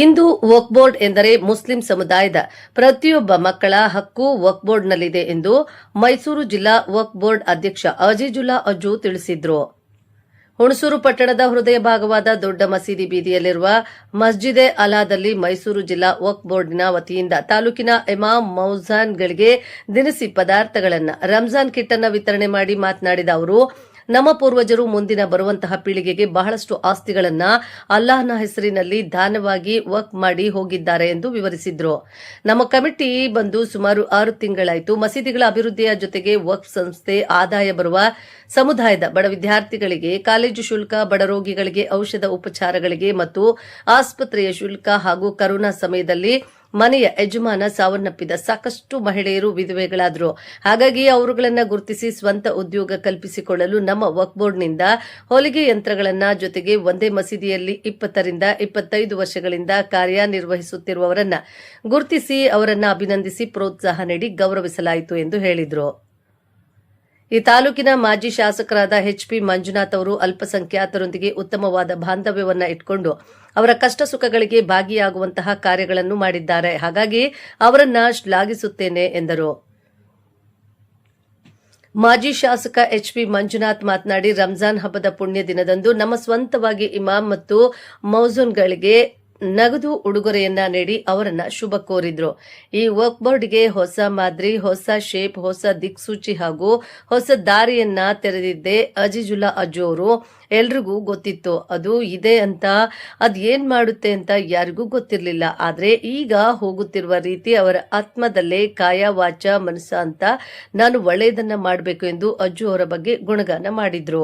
ಇಂದು ವಕ್ಫ್ board ಎಂದರೆ Muslim ಸಮುದಾಯದ ಪ್ರತಿಯೊಬ್ಬ ಮಕ್ಕಳ ಹಕ್ಕು ವಕ್ಫ್ ಬೋರ್ಡ್ನಲ್ಲಿದೆ ಎಂದು ಮೈಸೂರು ಜಿಲ್ಲಾ ವಕ್ಫ್ ಬೋರ್ಡ್ ಅಧ್ಯಕ್ಷ ಅಜೀಜುಲ್ಲಾ ಅಜ್ಜು ತಿಳಿಸಿದರು. ಹುಣಸೂರು ಪಟ್ಟಣದ ಹೃದಯ ಭಾಗವಾದ ದೊಡ್ಡ ಮಸೀದಿ ಬೀದಿಯಲ್ಲಿರುವ ಮಸ್ಜಿದೆ ಅಲಾದಲ್ಲಿ ಮೈಸೂರು ಜಿಲ್ಲಾ ವಕ್ಫ್ ಬೋರ್ಡಿನ ವತಿಯಿಂದ ತಾಲೂಕಿನ ಇಮಾಮ್ ಮೌಜಾನ್ಗಳಿಗೆ ದಿನಸಿ ಪದಾರ್ಥಗಳನ್ನು ರಂಜಾನ್ ಕಿಟ್ ಅನ್ನು ವಿತರಣೆ ಮಾಡಿ ಮಾತನಾಡಿದ ಅವರು, ನಮ್ಮ ಪೂರ್ವಜರು ಮುಂದಿನ ಬರುವಂತಹ ಪೀಳಿಗೆಗೆ ಬಹಳಷ್ಟು ಆಸ್ತಿಗಳನ್ನ ಅಲ್ಲಾಹನ ಹೆಸರಿನಲ್ಲಿ ದಾನವಾಗಿ ವಕ್ಫ್ ಮಾಡಿ ಹೋಗಿದ್ದಾರೆ ಎಂದು ವಿವರಿಸಿದ್ರು. ನಮ್ಮ ಕಮಿಟಿ ಬಂದು ಸುಮಾರು 6 ತಿಂಗಳಾಯಿತು. ಮಸೀದಿಗಳ ಅಭಿವೃದ್ಧಿಯ ಜೊತೆಗೆ ವಕ್ಫ್ ಸಂಸ್ಥೆ ಆದಾಯ ಬರುವ ಸಮುದಾಯದ ಬಡ ವಿದ್ಯಾರ್ಥಿಗಳಿಗೆ ಕಾಲೇಜು ಶುಲ್ಕ, ಬಡ ರೋಗಿಗಳಿಗೆ ಔಷಧ ಉಪಚಾರಗಳಿಗೆ ಮತ್ತು ಆಸ್ಪತ್ರೆಯ ಶುಲ್ಕ ಹಾಗೂ ಕರೋನಾ ಸಮಯದಲ್ಲಿ ಮನೆಯ ಯಜಮಾನ ಸಾವನ್ನಪ್ಪಿದ ಸಾಕಷ್ಟು ಮಹಿಳೆಯರು ವಿಧವೆಗಳಾದರು. ಹಾಗಾಗಿ ಅವರುಗಳನ್ನು ಗುರುತಿಸಿ ಸ್ವಂತ ಉದ್ಯೋಗ ಕಲ್ಪಿಸಿಕೊಳ್ಳಲು ನಮ್ಮ ವಕ್ಫ್ ಬೋರ್ಡ್ನಿಂದ ಹೊಲಿಗೆ ಯಂತ್ರಗಳನ್ನ ಜೊತೆಗೆ ಒಂದೇ ಮಸೀದಿಯಲ್ಲಿ 20 ರಿಂದ 25 ವರ್ಷಗಳಿಂದ ಕಾರ್ಯನಿರ್ವಹಿಸುತ್ತಿರುವವರನ್ನ ಗುರುತಿಸಿ ಅವರನ್ನ ಅಭಿನಂದಿಸಿ ಪ್ರೋತ್ಸಾಹ ನೀಡಿ ಗೌರವಿಸಲಾಯಿತು ಎಂದು ಹೇಳಿದರು. ಈ ತಾಲೂಕಿನ ಮಾಜಿ ಶಾಸಕರಾದ ಎಚ್.ಪಿ. ಮಂಜುನಾಥ್ ಅವರು ಅಲ್ಪಸಂಖ್ಯಾತರೊಂದಿಗೆ ಉತ್ತಮವಾದ ಬಾಂಧವ್ಯವನ್ನ ಇಟ್ಕೊಂಡು ಅವರ ಕಷ್ಟ ಸುಖಗಳಿಗೆ ಭಾಗಿಯಾಗುವಂತಹ ಕಾರ್ಯಗಳನ್ನು ಮಾಡಿದ್ದಾರೆ. ಹಾಗಾಗಿ ಅವರನ್ನ ಶ್ಲಾಘಿಸುತ್ತೇನೆ ಎಂದರು. ಮಾಜಿ ಶಾಸಕ ಎಚ್.ಪಿ. ಮಂಜುನಾಥ್ ಮಾತನಾಡಿ, ರಂಜಾನ್ ಹಬ್ಬದ ಪುಣ್ಯ ದಿನದಂದು ನಮ್ಮ ಸ್ವಂತವಾಗಿ ಇಮಾಮ್ ಮತ್ತು ಮೌಜೂನ್ಗಳಿಗೆ ನಗದು ಉಡುಗೊರೆಯನ್ನ ನೀಡಿ ಅವರನ್ನ ಶುಭ ಕೋರಿದ್ರು. ಈ ವಕ್ಫ್ ಬೋರ್ಡ್ಗೆ ಹೊಸ ಮಾದರಿ, ಹೊಸ ಶೇಪ್, ಹೊಸ ದಿಕ್ಸೂಚಿ ಹಾಗೂ ಹೊಸ ದಾರಿಯನ್ನ ತೆರೆದಿದ್ದೆ ಅಜೀಜುಲ್ಲಾ ಅಜ್ಜು ಅವರು. ಎಲ್ರಿಗೂ ಗೊತ್ತಿತ್ತು ಅದು ಇದೆ ಅಂತ, ಅದೇನ್ ಮಾಡುತ್ತೆ ಅಂತ ಯಾರಿಗೂ ಗೊತ್ತಿರಲಿಲ್ಲ. ಆದ್ರೆ ಈಗ ಹೋಗುತ್ತಿರುವ ರೀತಿ ಅವರ ಆತ್ಮದಲ್ಲೇ ಕಾಯ, ವಾಚ, ಮನಸ್ಸ ಅಂತ ನಾನು ಒಳ್ಳೆಯದನ್ನ ಮಾಡಬೇಕು ಎಂದು ಅಜ್ಜು ಅವರ ಬಗ್ಗೆ ಗುಣಗಾನ ಮಾಡಿದ್ರು.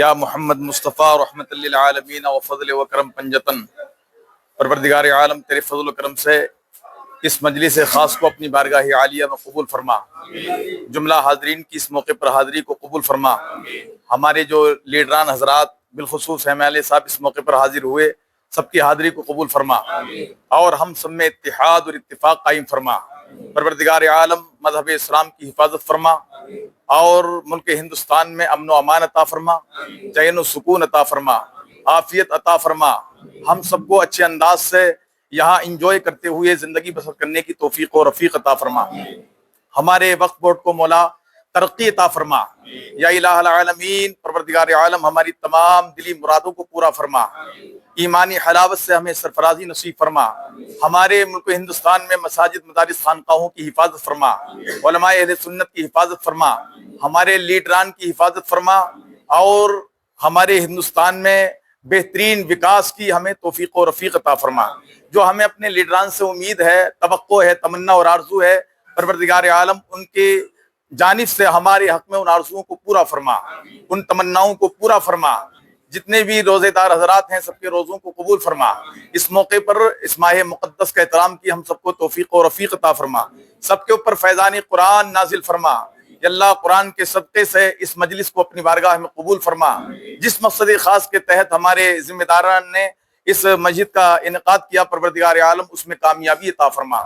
या मोहम्मद मुस्तफ़ा रहमत लिल आलमीन व फज़ल व करम पंजतन। परवरदिगार आलम तेरे फजल व करम से इस मजलिस खास को अपनी बारगाह आलिया में कबूल फरमा। जुमला हाजरीन की इस मौके पर हाजिरी को कबूल फरमा। हमारे जो लीडरान हजरात बिलखुसूस एमएलए साहब इस मौके पर हाजिर हुए, सबकी हाजिरी को कबूल फरमा और हम सब में इत्तिहाद और इत्तिफाक कायम फरमा। परवरदिगार आलम मजहब इस्लाम की हिफाजत फरमा और मुल्क हिंदुस्तान में अमन व अमान अता फरमा, चैन व सुकून अता फरमा, आफियत अता फरमा। हम सबको अच्छे अंदाज से यहाँ इंजॉय करते हुए जिंदगी बसर करने की तौफीक और रफीक अता फरमा। हमारे वक्फ बोर्ड को मौला तरक्की अता फरमा। या इलाहुल आलमीन, परवरदिगार आलम हमारी तमाम दिली मुरादों को पूरा फरमा। ईमानी हलावत से हमें सरफराजी नसीब फरमा। हमारे मुल्क हिंदुस्तान में मसाजिद, मदारिस, खानकाहों की हिफाजत फरमा। उलमाए अहले सुन्नत की हिफाजत फरमा। हमारे लीडरान की हिफाजत फरमा और हमारे हिंदुस्तान में बेहतरीन विकास की हमें तौफीक और रफीक अता फरमा। जो हमें अपने लीडरान से उम्मीद है, तवक्को है, तमन्ना और आरजू है, परवरदिगार आलम उनके जानिब से हमारे हक में उन आरजुओं को पूरा फरमा, उन तमन्नाओं को पूरा फरमा। जितने भी रोजेदार हजरात हैं सबके रोजों को कबूल फरमा। इस मौके पर इस माह मुक़द्दस का एहतराम की हम सबको तौफीक और रफीक अता फरमा। सबके ऊपर फैज़ान कुरान नाजिल फरमा। अल्लाह कुरान के सदक़े से इस मजलिस को अपनी बारगाह में कबूल फरमा। जिस मकसद खास के तहत हमारे जिम्मेदारान ने इस मस्जिद का इनेकाद किया, परवरदिगार आलम उसमें कामयाबी अता फरमा,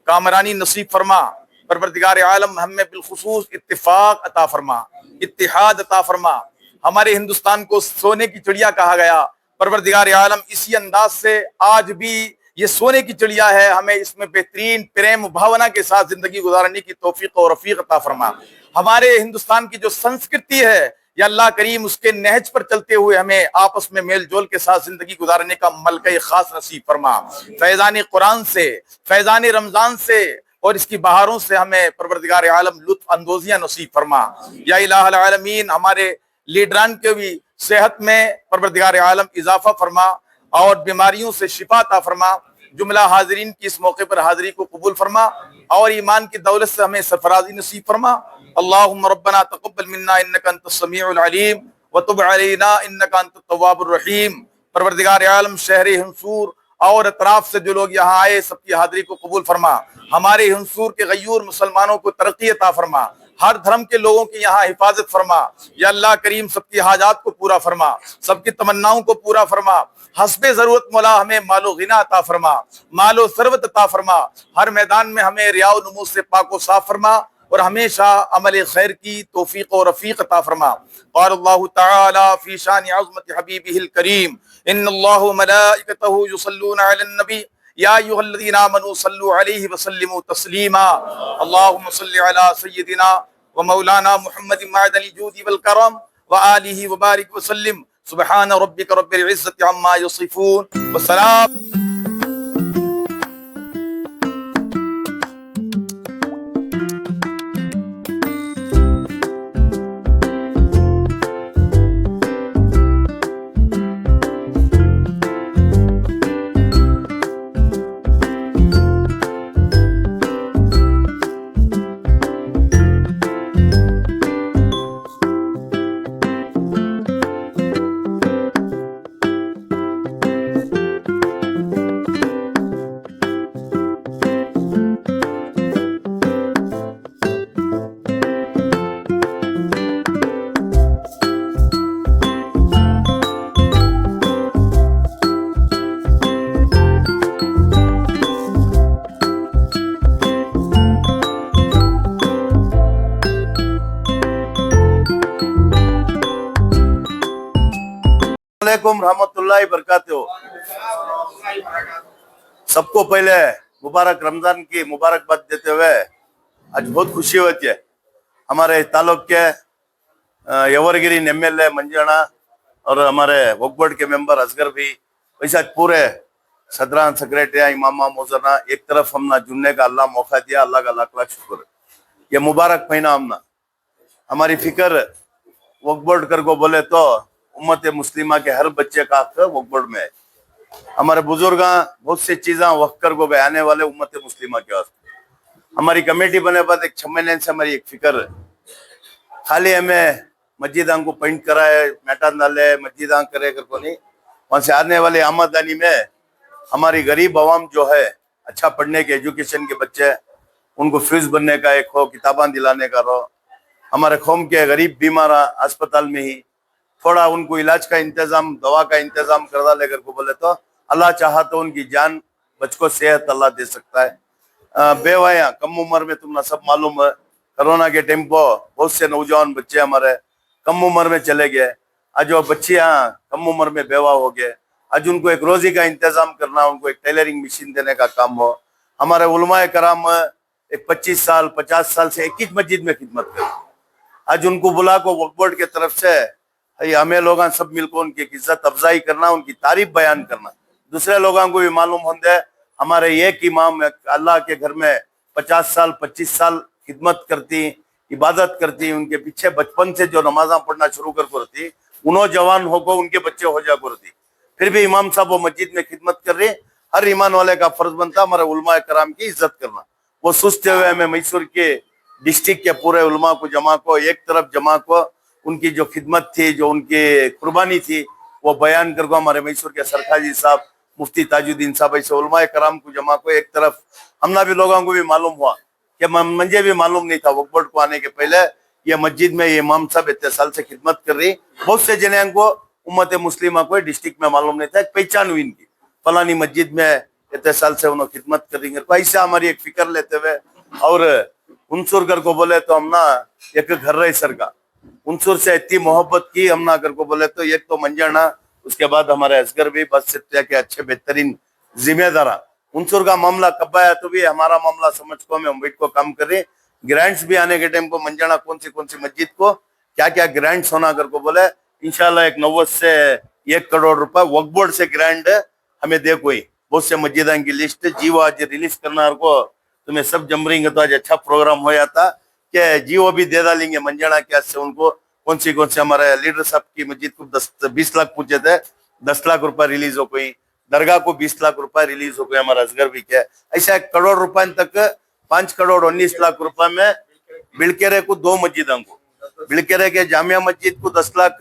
कामरानी नसीब फरमा। परवरदिगार आलम हमें बिलखुसूस इत्तिफाक अता फरमा, इत्तिहाद अता फरमा। हमारे हिंदुस्तान को सोने की चिड़िया कहा गया, परवरदिगार आलम इसी अंदाज से आज भी ये सोने की चिड़िया है। हमें इसमें बेहतरीन प्रेम भावना के साथ जिंदगी गुजारने की तौफीक और रफीक अता फरमा। हमारे हिंदुस्तान की जो संस्कृति है, या अल्लाह करीम उसके नहज पर चलते हुए हमें आपस में मेल जोल के साथ जिंदगी गुजारने का मलका खास नसीब फरमा। फैज़ान कुरान से, फैज़ान रमजान से और इसकी बहारों से हमें परवरदिगार आलम लुत्फ अंदोजियां नसीब फरमा। या इलाहुल आलमीन, हमारे लीडरान के भी सेहत में परवरदिगार आलम इजाफा फरमा और बीमारियों से शिफा अता फरमा। जुमला हाजरीन की इस मौके पर हाजिरी को कबूल फरमा और ईमान की दौलत से हमें सरफराजी नसीब फरमा। अल्लाहुम्मा रब्बना तक़ब्बल मिन्ना इन्नका अंतस समीउल अलीम व तुब अलैना इन्नका अंतत तव्वाबुर रहीम। परवरदिगार आलम शहर हुंसूर और अतराफ से जो लोग यहाँ आए सबकी हाजिरी को कबूल फरमा। हमारे हुंसूर के गयूर मुसलमानों को तरक्की अता फरमा। हर धर्म के लोगों की यहाँ हिफाजत फरमा। या अल्लाह करीम सबकी हाजात को पूरा फरमा, सबकी तमन्नाओं को पूरा फरमा। हस्बे जरूरत मौला हमें मालो गिना अता फरमा, मालो सरवत अता फरमा। हर मैदान में हमें रियाव नमूज से पाको साफ फरमा और हमेशा अमल खैर की तौफीक और रफीक अता फरमा। क़ाल अल्लाहु तआला फी शान अज़मत हबीबिहिल करीम, इन्नल्लाहु मलाइकतहु युसल्लूना अलन नबी या अय्युहल्लज़ीना आमनू सल्लु अलैहि व सल्लिमू तस्लीमा। अल्लाहुम्मा सल्लि अला सय्यिदिना व मौलाना मुहम्मदिन मअदल जूदी वल करम व आलिहि व बारिक व सल्लिम। सुब्हान रब्बिक रब्बिल इज्जति अम्मा यसिफून व सलाम। वालेकुम रहमतुल्लाहि बरकातहू। सबको पहले मुबारक रमजान की मुबारकबाद देते हुए आज बहुत खुशी होती है। हमारे तालुक के यवरगिरी एमएलए मंजना और हमारे वक्फ बोर्ड के मेंबर असगर भी, वैसा पूरे सदरान सेक्रेटरी इमामा मोजना एक तरफ हमना जुड़ने का अल्लाह मौका दिया। अल्लाह का लाख लाख शुक्र। ये मुबारक महीना हमना हमारी फिक्र वक्फ बोर्ड कर को बोले तो उम्मत मुस्लिमा के हर बच्चे का हक वक्फ बोर्ड में है। हमारे बुजुर्ग बहुत सी चीजें वक्फ कर को बयाने वाले उम्मत मुस्लिमा के वास्ते। हमारी कमेटी बने बाद एक 6 महीने से हमारी एक फिक्र खाली हमें मस्जिद को पेंट कराए मैटान डाले मस्जिद करे कर को नहीं, वहां से आने वाले आमदनी में हमारी गरीब अवाम जो है अच्छा पढ़ने के एजुकेशन के बच्चे उनको फीस बनने का एक हो, किताबें दिलाने का रहो। हमारे कौम के गरीब बीमार अस्पताल में ही थोड़ा उनको इलाज का इंतजाम दवा का इंतजाम करवा लेकर को बोले तो अल्लाह चाहा तो उनकी जान बचको सेहत अल्लाह दे सकता है। बेवाया कम उम्र में तुमने सब मालूम है कोरोना के टाइम को बहुत से नौजवान बच्चे हमारे कम उम्र में चले गए। आज वो बच्चियां कम उम्र में बेवा हो गए। आज उनको एक रोजी का इंतजाम करना, उनको एक टेलरिंग मशीन देने का काम हो। हमारे उलमाए कराम एक 25 साल 50 साल से एक ही मस्जिद में खिदमत कर, आज उनको बुला को वक्फ बोर्ड के तरफ से हमें लोग सब मिलकर उनकी इज्जत अफजाई करना, उनकी तारीफ बयान करना। दूसरे लोगों को भी मालूम होता है हमारे एक इमाम अल्लाह के घर में 50 साल 25 साल खिदमत करती, इबादत करती, उनके पीछे बचपन से जो नमाजा पढ़ना शुरू करती, उन्होंने जवान होकर उनके बच्चे हो जा करती, फिर भी इमाम साहब वो मस्जिद में खिदमत कर रहे। हर ईमान वाले का फर्ज बनता हमारे उलमाए कराम की इज्जत करना। वो सोचते हुए हमें मैसूर के डिस्ट्रिक्ट के पूरे उलमा को जमा को एक तरफ जमा को उनकी जो खिदमत थी, जो उनकी कुर्बानी थी, वो बयान कर को हमारे मैसूर के सरखाजी साहब मुफ्ती ताजुद्दीन साहब ऐसे उलमाए कराम को जमा को एक तरफ हमना भी लोगों को भी मालूम हुआ कि मुझे भी मालूम नहीं था वक्फ बोर्ड को आने के पहले ये मस्जिद में ये इमाम साहब इतने साल से खिदमत कर रही। बहुत से जने को उम्मत मुस्लिमा को डिस्ट्रिक्ट में मालूम नहीं था, पहचान हुई इनकी फलानी मस्जिद में इतने साल से उन्होंने खिदमत कर रही। ऐसे हमारी एक फिक्र लेते हुए और उनसुर कर को बोले तो हम ना एक घर रहे सर का उनसुर से इतनी मोहब्बत की हम ना कर को बोले तो एक तो मंजाना, उसके बाद हमारे असगर भी बस सिर्फ के अच्छे बेहतरीन जिम्मेदार। उनसुर का मामला कब आया तो भी हमारा मामला समझ को हम वेट को काम कर रहे। ग्रांट्स भी आने के टाइम को मंजाना कौन सी मस्जिद को क्या क्या ग्रांट्स होना कर को बोले इंशाल्लाह एक 90 से 1 करोड़ रुपए वक्फ बोर्ड से ग्रांट हमें दे कोई बहुत से मस्जिदों की लिस्ट जीवो आज रिलीज करना को तुम्हें सब जम रही तो आज अच्छा प्रोग्राम हो जाता कि जीवो भी दे डालेंगे मंजाना के से उनको कौन सी हमारे लीडर साहब की मस्जिद को 20 लाख पूछे थे, 10 लाख रुपए रिलीज हो गई। दरगाह को 20 लाख रुपए रिलीज हो गए। हमारा असगर भी क्या ऐसा 1 करोड़ रुपए तक 5 करोड़ 19 लाख रुपए में बिलकेरे को 2 मस्जिदों को, बिलकेरे के जामिया मस्जिद को 10 लाख,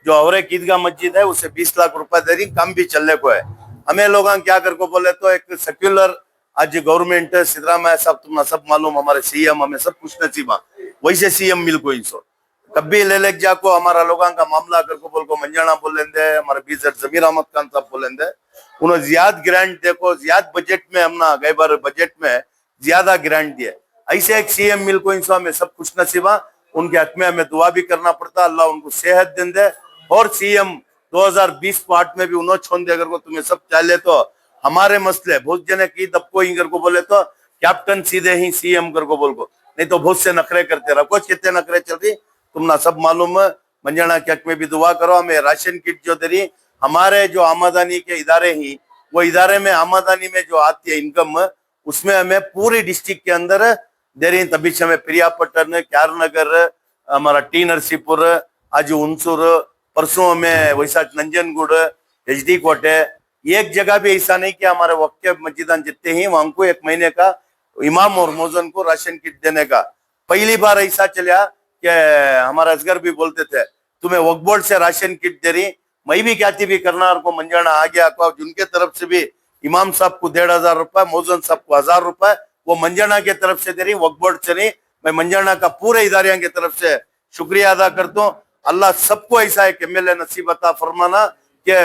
जो औरे ईदगाह मस्जिद है उसे 20 लाख रुपए दे रही, काम भी चलने को है। हमें लोग क्या कर को बोले तो एक सेक्युलर आज गवर्नमेंट सिद्धरामैया साहब तुम्हारा सब मालूम, हमारे सीएम हमें सब कुछ नसीबा वैसे सीएम मिल को इंसो कभी ले लेक जाको हमारा लोगों का मामला कर को बोल को मंजाना बोल लेंदे, हमारे बीजेड जमीर अहमद खान साहब बोल लेंदे, उन्होंने ज्यादा ग्रांट देखो ज्यादा बजट में हमना गई बार बजट में ज्यादा ग्रांट दिए। ऐसे एक सीएम मिल को इंसो हमें सब कुछ नसीबा, उनके हक में हमें दुआ भी करना पड़ता, अल्लाह उनको सेहत दे दे। और सीएम 2020 पार्ट में भी उन्होंने छोड़ दे, अगर को तुम्हें सब चाहे तो हमारे मसले बहुत जने की दबको इंगर को बोले तो कैप्टन सीधे ही सीएम कर को बोल को, नहीं तो बहुत से नखरे करते रहो, कुछ कितने नखरे चल रही तुमना सब मालूम है। मंजाना के हक में भी दुआ करो, हमें राशन किट जो दे रही हमारे जो आमदनी के इदारे ही वो इदारे में आमदनी में जो आती है इनकम उसमें हमें पूरी डिस्ट्रिक्ट के अंदर दे रही। तभी से हमें प्रियापट्टन, क्यारनगर, हमारा टी नरसीपुर, आज हुनसूर, परसों में वैसा नंजनगुड़, एचडी कोटे, एक जगह भी ऐसा नहीं कि हमारे वक्त के मस्जिदान जितने ही वहां को 1 महीने का इमाम और मौजन को राशन किट देने का पहली बार ऐसा चला कि हमारा असगर भी बोलते थे तुम्हें वक्फ बोर्ड से राशन किट दे रही, मैं भी क्या भी करना को मंजाना आ गया को जिनके तरफ से भी इमाम साहब को 1500 रुपए, मौजन साहब को 1000 रुपए वो मंजाना के तरफ से दे रही, वक्फ बोर्ड से नहीं। मैं मंजाना का पूरे इदारिया की तरफ से शुक्रिया अदा करता हूँ। अल्लाह सबको ऐसा एक एमएलए नसीब अता फरमाना कि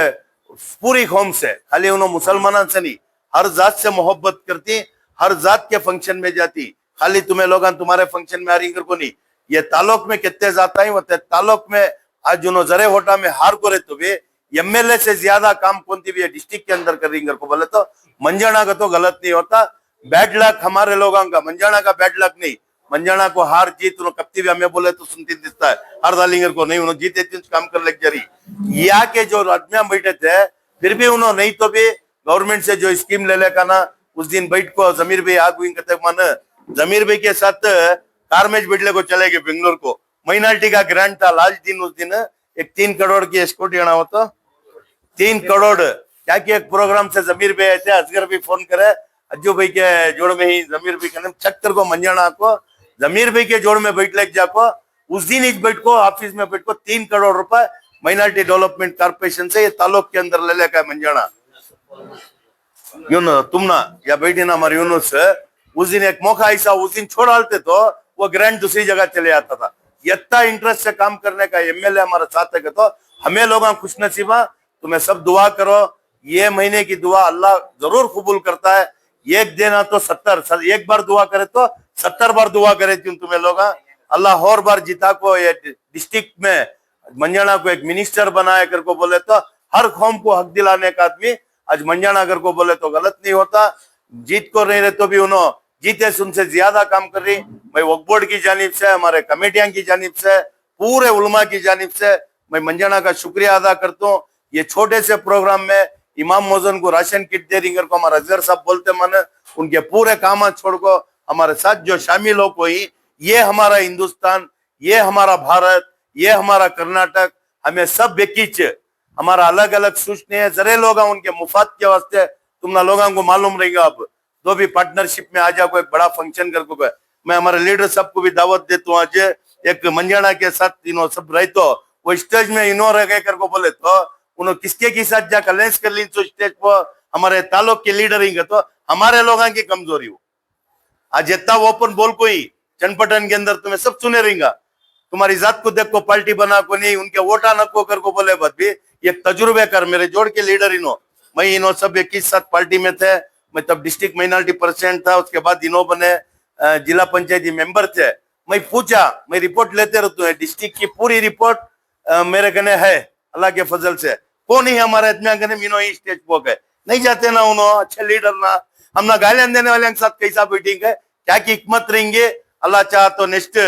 पूरी कौम से, खाली उन्होंने मुसलमान से नहीं, हर जात से मोहब्बत करती, हर जात के फंक्शन में जाती, खाली तुम्हें लोग तुम्हारे फंक्शन में आ रही को नहीं। ये तालुक में कितने जाता है होते तालुक में आज जो जरे होटा में हार को रहते हुए एमएलए से ज्यादा काम कौन थी भी डिस्ट्रिक्ट के अंदर कर रही को बोले तो मंजाना का तो गलत नहीं होता। बैड लक हमारे लोगों का, मंजाना का बैड लक नहीं। मंजाना को हार जीत कप्ती भी हमें बोले तो सुनती दिखता है, हर दालिंगर को नहीं उन्होंने जीते काम कर लग जा रही। यहाँ के जो आदमिया बैठे थे फिर भी उन्होंने नहीं तो भी गवर्नमेंट से जो स्कीम ले लेगा ना, उस दिन बैठ को जमीर भाई आग कहते मन जमीर भाई के साथ कार में बैठले को चले गए बेंगलोर को, माइनॉरिटी का ग्रांट था लास्ट दिन, उस दिन एक 3 करोड़ की स्कूटी आना हो तो 3 करोड़ क्या कि एक प्रोग्राम से जमीर भाई आए थे, असगर भी फोन करे अज्जू भाई के जोड़ में ही जमीर भाई कहने चक्कर को मंजाना को जमीर भाई के जोड़ में बैठ लग जाको, उस दिन इस बैठ को ऑफिस में बैठ को 3 करोड़ रुपए माइनॉरिटी डेवलपमेंट कॉर्पोरेशन से ये तालुक के अंदर ले लेकर मंजाना यून तुम ना या बैठी ना हमारे यूनुस, उस दिन एक मौका ऐसा उस दिन छोड़ डालते तो वो ग्रांट दूसरी जगह चले आता था। इतना इंटरेस्ट से काम करने का एमएलए हमारे साथ है तो हमें लोग खुश नसीबा। तुम्हें सब दुआ करो, ये महीने की दुआ अल्लाह जरूर कबूल करता है। एक देना तो 70, एक बार दुआ करे तो 70 बार दुआ करे तुम्हें लोग अल्लाह और बार जीता को ये डिस्ट्रिक्ट में मंजाना को एक मिनिस्टर बनाए कर को बोले तो हर कौम को हक दिलाने का आदमी आज मंजाना कर को बोले तो गलत नहीं होता। जीत को नहीं रहे तो भी उन्होंने जीते उनसे ज्यादा काम कर रही। मैं वक्फ बोर्ड की जानिब से, हमारे कमेटियां की जानिब से, पूरे उलमा की जानिब से मैं मंजाना का शुक्रिया अदा करता हूँ। ये छोटे से प्रोग्राम में इमाम मौजन को राशन किट दे रही को हमारा अजगर साहब बोलते मन उनके पूरे काम छोड़ को हमारे साथ जो शामिल हो कोई, ये हमारा हिंदुस्तान, ये हमारा भारत, ये हमारा कर्नाटक, हमें सब बेकीच हमारा अलग अलग सोचने हैं। जरे लोग उनके मुफाद के वास्ते तुम लोगों को मालूम रहेगा। अब तो भी पार्टनरशिप में आ जाओ, एक बड़ा फंक्शन कर को मैं हमारे लीडर साहब को भी दावत देता हूँ। आज एक मंजाना के साथ इन्हों सब रहे तो वो स्टेज में इन्हों रह गए कर को बोले तो उन्होंने किसके की साथ जाकर लेंस कर ली तो स्टेज पर हमारे तालुक के लीडर ही तो हमारे लोगों की कमजोरी हो। आज इतना ओपन बोल कोई चनपटन के अंदर तुम्हें सब सुने रहेगा, तुम्हारी जात को देख को पार्टी बना को नहीं, उनके वोटा नको कर को बोले बद भी एक तजुर्बे कर मेरे जोड़ के लीडर इनो, मैं इनो सब 21 साथ पार्टी में थे। मैं तब डिस्ट्रिक्ट माइनॉरिटी परसेंट था, उसके बाद इनो बने जिला पंचायती मेंबर थे। मैं पूछा, मैं रिपोर्ट लेते रहता हूँ, डिस्ट्रिक्ट की पूरी रिपोर्ट मेरे कने है अल्लाह के फजल से। कौन ही हमारे इतना कने मीनो ही स्टेज पो गए नहीं जाते ना, उन्होंने अच्छे लीडर ना हम ना गालियां देने वाले के साथ कैसा मीटिंग है, क्या की हिकमत रहेंगे। अल्लाह चाह तो नेक्स्ट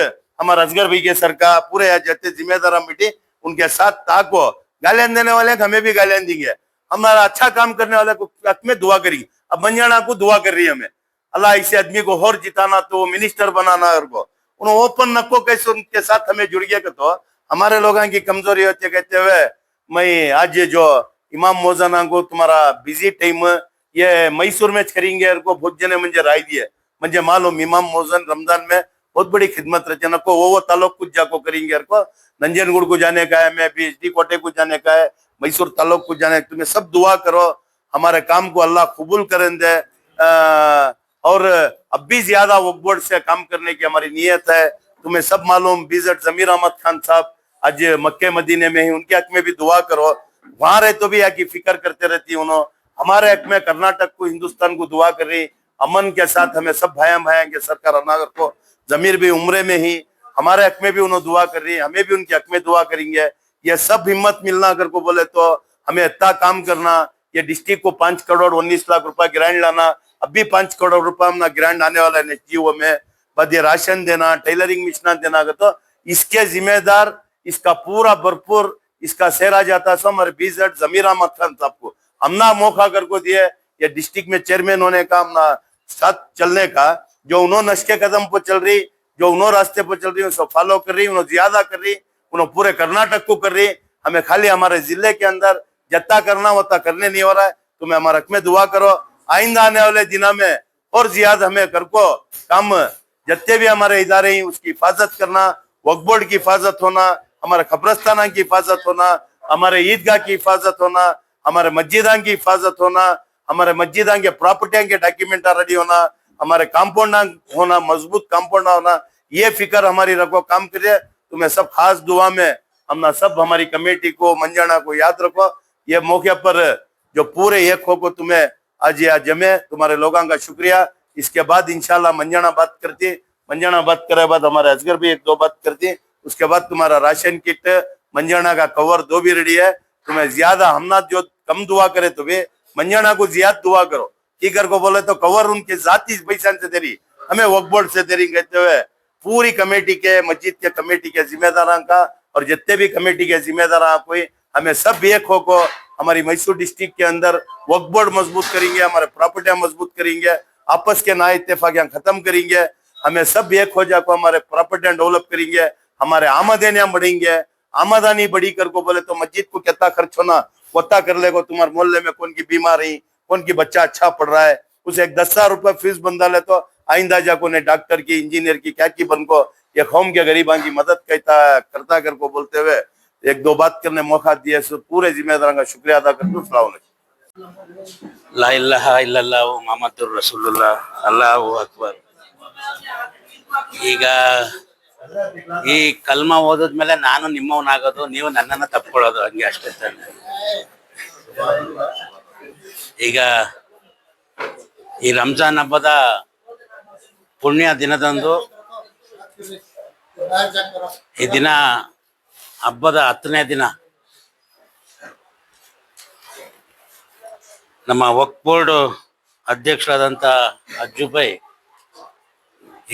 हमारा असगर भाई के सर का पूरे जाते जिम्मेदार मीटिंग उनके साथ ताको, गालियां देने वाले हमें भी गालियां देंगे, हमारा अच्छा काम करने वाले को में दुआ करेंगे। अब मंजाना को दुआ कर रही है हमें, अल्लाह इसे आदमी को और जिताना तो मिनिस्टर बनाना को उन्होंने ओपन नको कैसे उनके साथ हमें जुड़ गया। तो हमारे लोगों की कमजोरी होती है कहते हुए मैं आज जो इमाम मौजाना को तुम्हारा बिजी टाइम ये मैसूर में करेंगे को बहुत जने मुझे राय दिए, मुझे मालूम इमाम मौजन रमजान में बहुत बड़ी खिदमत रचे नको वो तालुक कुछ जाको करेंगे को नंजनगुड़ को जाने का है, मैं भी एचडी कोटे को जाने का है, मैसूर तालुक को जाने, तुम्हें सब दुआ करो हमारे काम को अल्लाह कबूल करें दे। और अब भी ज्यादा वक्फ बोर्ड से काम करने की हमारी नीयत है। तुम्हें सब मालूम बीजेड जमीर अहमद खान साहब आज मक्के मदीने में ही, उनके हक में भी दुआ करो। वहां रहे तो भी यहाँ की फिक्र करते रहती है उन्होंने। हमारे हक में कर्नाटक को, हिंदुस्तान को दुआ कर रही, अमन के साथ हमें सब भाया के सरकार अनागर को। जमीर भी उम्रे में ही हमारे हक में भी उन्होंने दुआ कर रही है, हमें भी उनके हक में दुआ करेंगे। ये सब हिम्मत मिलना अगर को बोले तो हमें इतना काम करना। ये डिस्ट्रिक्ट को 5 करोड़ 19 लाख रुपए ग्रांट लाना, अब भी 5 करोड़ रुपए अपना ग्रांट आने वाला है जीओ में। बाद ये राशन देना, टेलरिंग मिशना देना, तो इसके जिम्मेदार, इसका पूरा भरपूर इसका सेहरा जाता है हमारे बीजेड जमीर अहमद खान साहब को। हमना मौका कर को दिए ये डिस्ट्रिक्ट में चेयरमैन होने का, हमना साथ चलने का। जो उन्होंने नक्शे कदम पर चल रही, जो उन्होंने रास्ते पर चल रही, उसको फॉलो कर रही, उन्होंने ज्यादा कर रही, उन्होंने पूरे कर्नाटक को कर रही। हमें खाली हमारे जिले के अंदर जितना करना होता करने नहीं हो रहा है। तुम्हें हमारे हक में दुआ करो, आइंदा आने वाले दिनों में और ज्यादा हमें कर को काम, जितने भी हमारे इदारे हैं उसकी हिफाजत करना, वक्फ बोर्ड की हिफाजत होना, हमारे कब्रस्ताना की हिफाजत होना, हमारे ईदगाह की हिफाजत होना, हमारे मस्जिदां की हिफाजत होना, हमारे मस्जिदां के प्रॉपर्टी के डॉक्यूमेंट रेडी होना, हमारे कंपाउंड होना, मजबूत कंपाउंड होना। ये फिक्र हमारी रखो, काम करिए। तुम्हें सब खास दुआ में हमना सब हमारी कमेटी को, मंजाना को याद रखो। ये मौके पर जो पूरे एक हो को तुम्हें आज या जमे, तुम्हारे लोगों का शुक्रिया। इसके बाद इंशाल्लाह मंजाना बात करती, मंजाना बात करे बाद हमारे असगर भी 1-2 बात करती। उसके बाद तुम्हारा राशन किट, मंजाना का कवर 2 भी रेडी है। तुम्हें ज्यादा हमना जो कम दुआ करे तो भी मंजाना को ज्यादा दुआ करो। टीकर को बोले तो कवर उनके जाती पैसा से दे रही, हमें वक्फ बोर्ड से दे रही, कहते हुए पूरी कमेटी के, मस्जिद के कमेटी के जिम्मेदारों का और जितने भी कमेटी के जिम्मेदार कोई, हमें सब एक हो को हमारी मैसूर डिस्ट्रिक्ट के अंदर वक्फ बोर्ड मजबूत करेंगे, हमारे प्रॉपर्टियां मजबूत करेंगे, आपस के ना इत्तेफाकियां खत्म करेंगे। हमें सब एक हो जाकर हमारे प्रॉपर्टियां डेवलप करेंगे, हमारे आमदनियां बढ़ेंगे। आमदनी बढ़ी कर को बोले तो मस्जिद को कितना खर्च होना वत्ता कर लेगो। तुम्हारे मोहल्ले में कौन की बीमारी, कौन की बच्चा अच्छा पढ़ रहा है, उसे एक 10,000 रुपए फीस बंदा ले तो आइंदा जाको ने डॉक्टर की, इंजीनियर की, क्या की बन को ये कौम के गरीबां की मदद करता कर को बोलते हुए 1-2 बात करने मौका दिया। पूरे जिम्मेदारों का शुक्रिया अदा करते हुए ಲಾ ಇಲಾಹ ಇಲ್ಲಲ್ಲಾಹು ಮುಹಮ್ಮದುರ್ ರಸೂಲುಲ್ಲಾಹ್ ಅಲ್ಲಾಹು ಅಕ್ಬರ್. ಈಗ ಈ ಕಲ್ಮ ಓದಿದ್ಮೇಲೆ ನಾನು ನಿಮ್ಮವನಾಗೋದು, ನೀವು ನನ್ನನ್ನ ತಪ್ಕೊಳ್ಳೋದು, ಹಂಗೆ ಅಷ್ಟೇ ತಾನೆ. ಈಗ ಈ ರಂಜಾನ್ ಹಬ್ಬದ ಪುಣ್ಯ ದಿನದಂದು, ಈ ದಿನ ಹಬ್ಬದ 10ನೇ ದಿನ, ನಮ್ಮ ವಕ್ಫ್ ಬೋರ್ಡ್ ಅಧ್ಯಕ್ಷರಾದಂಥ ಅಜ್ಜುಬಾಯಿ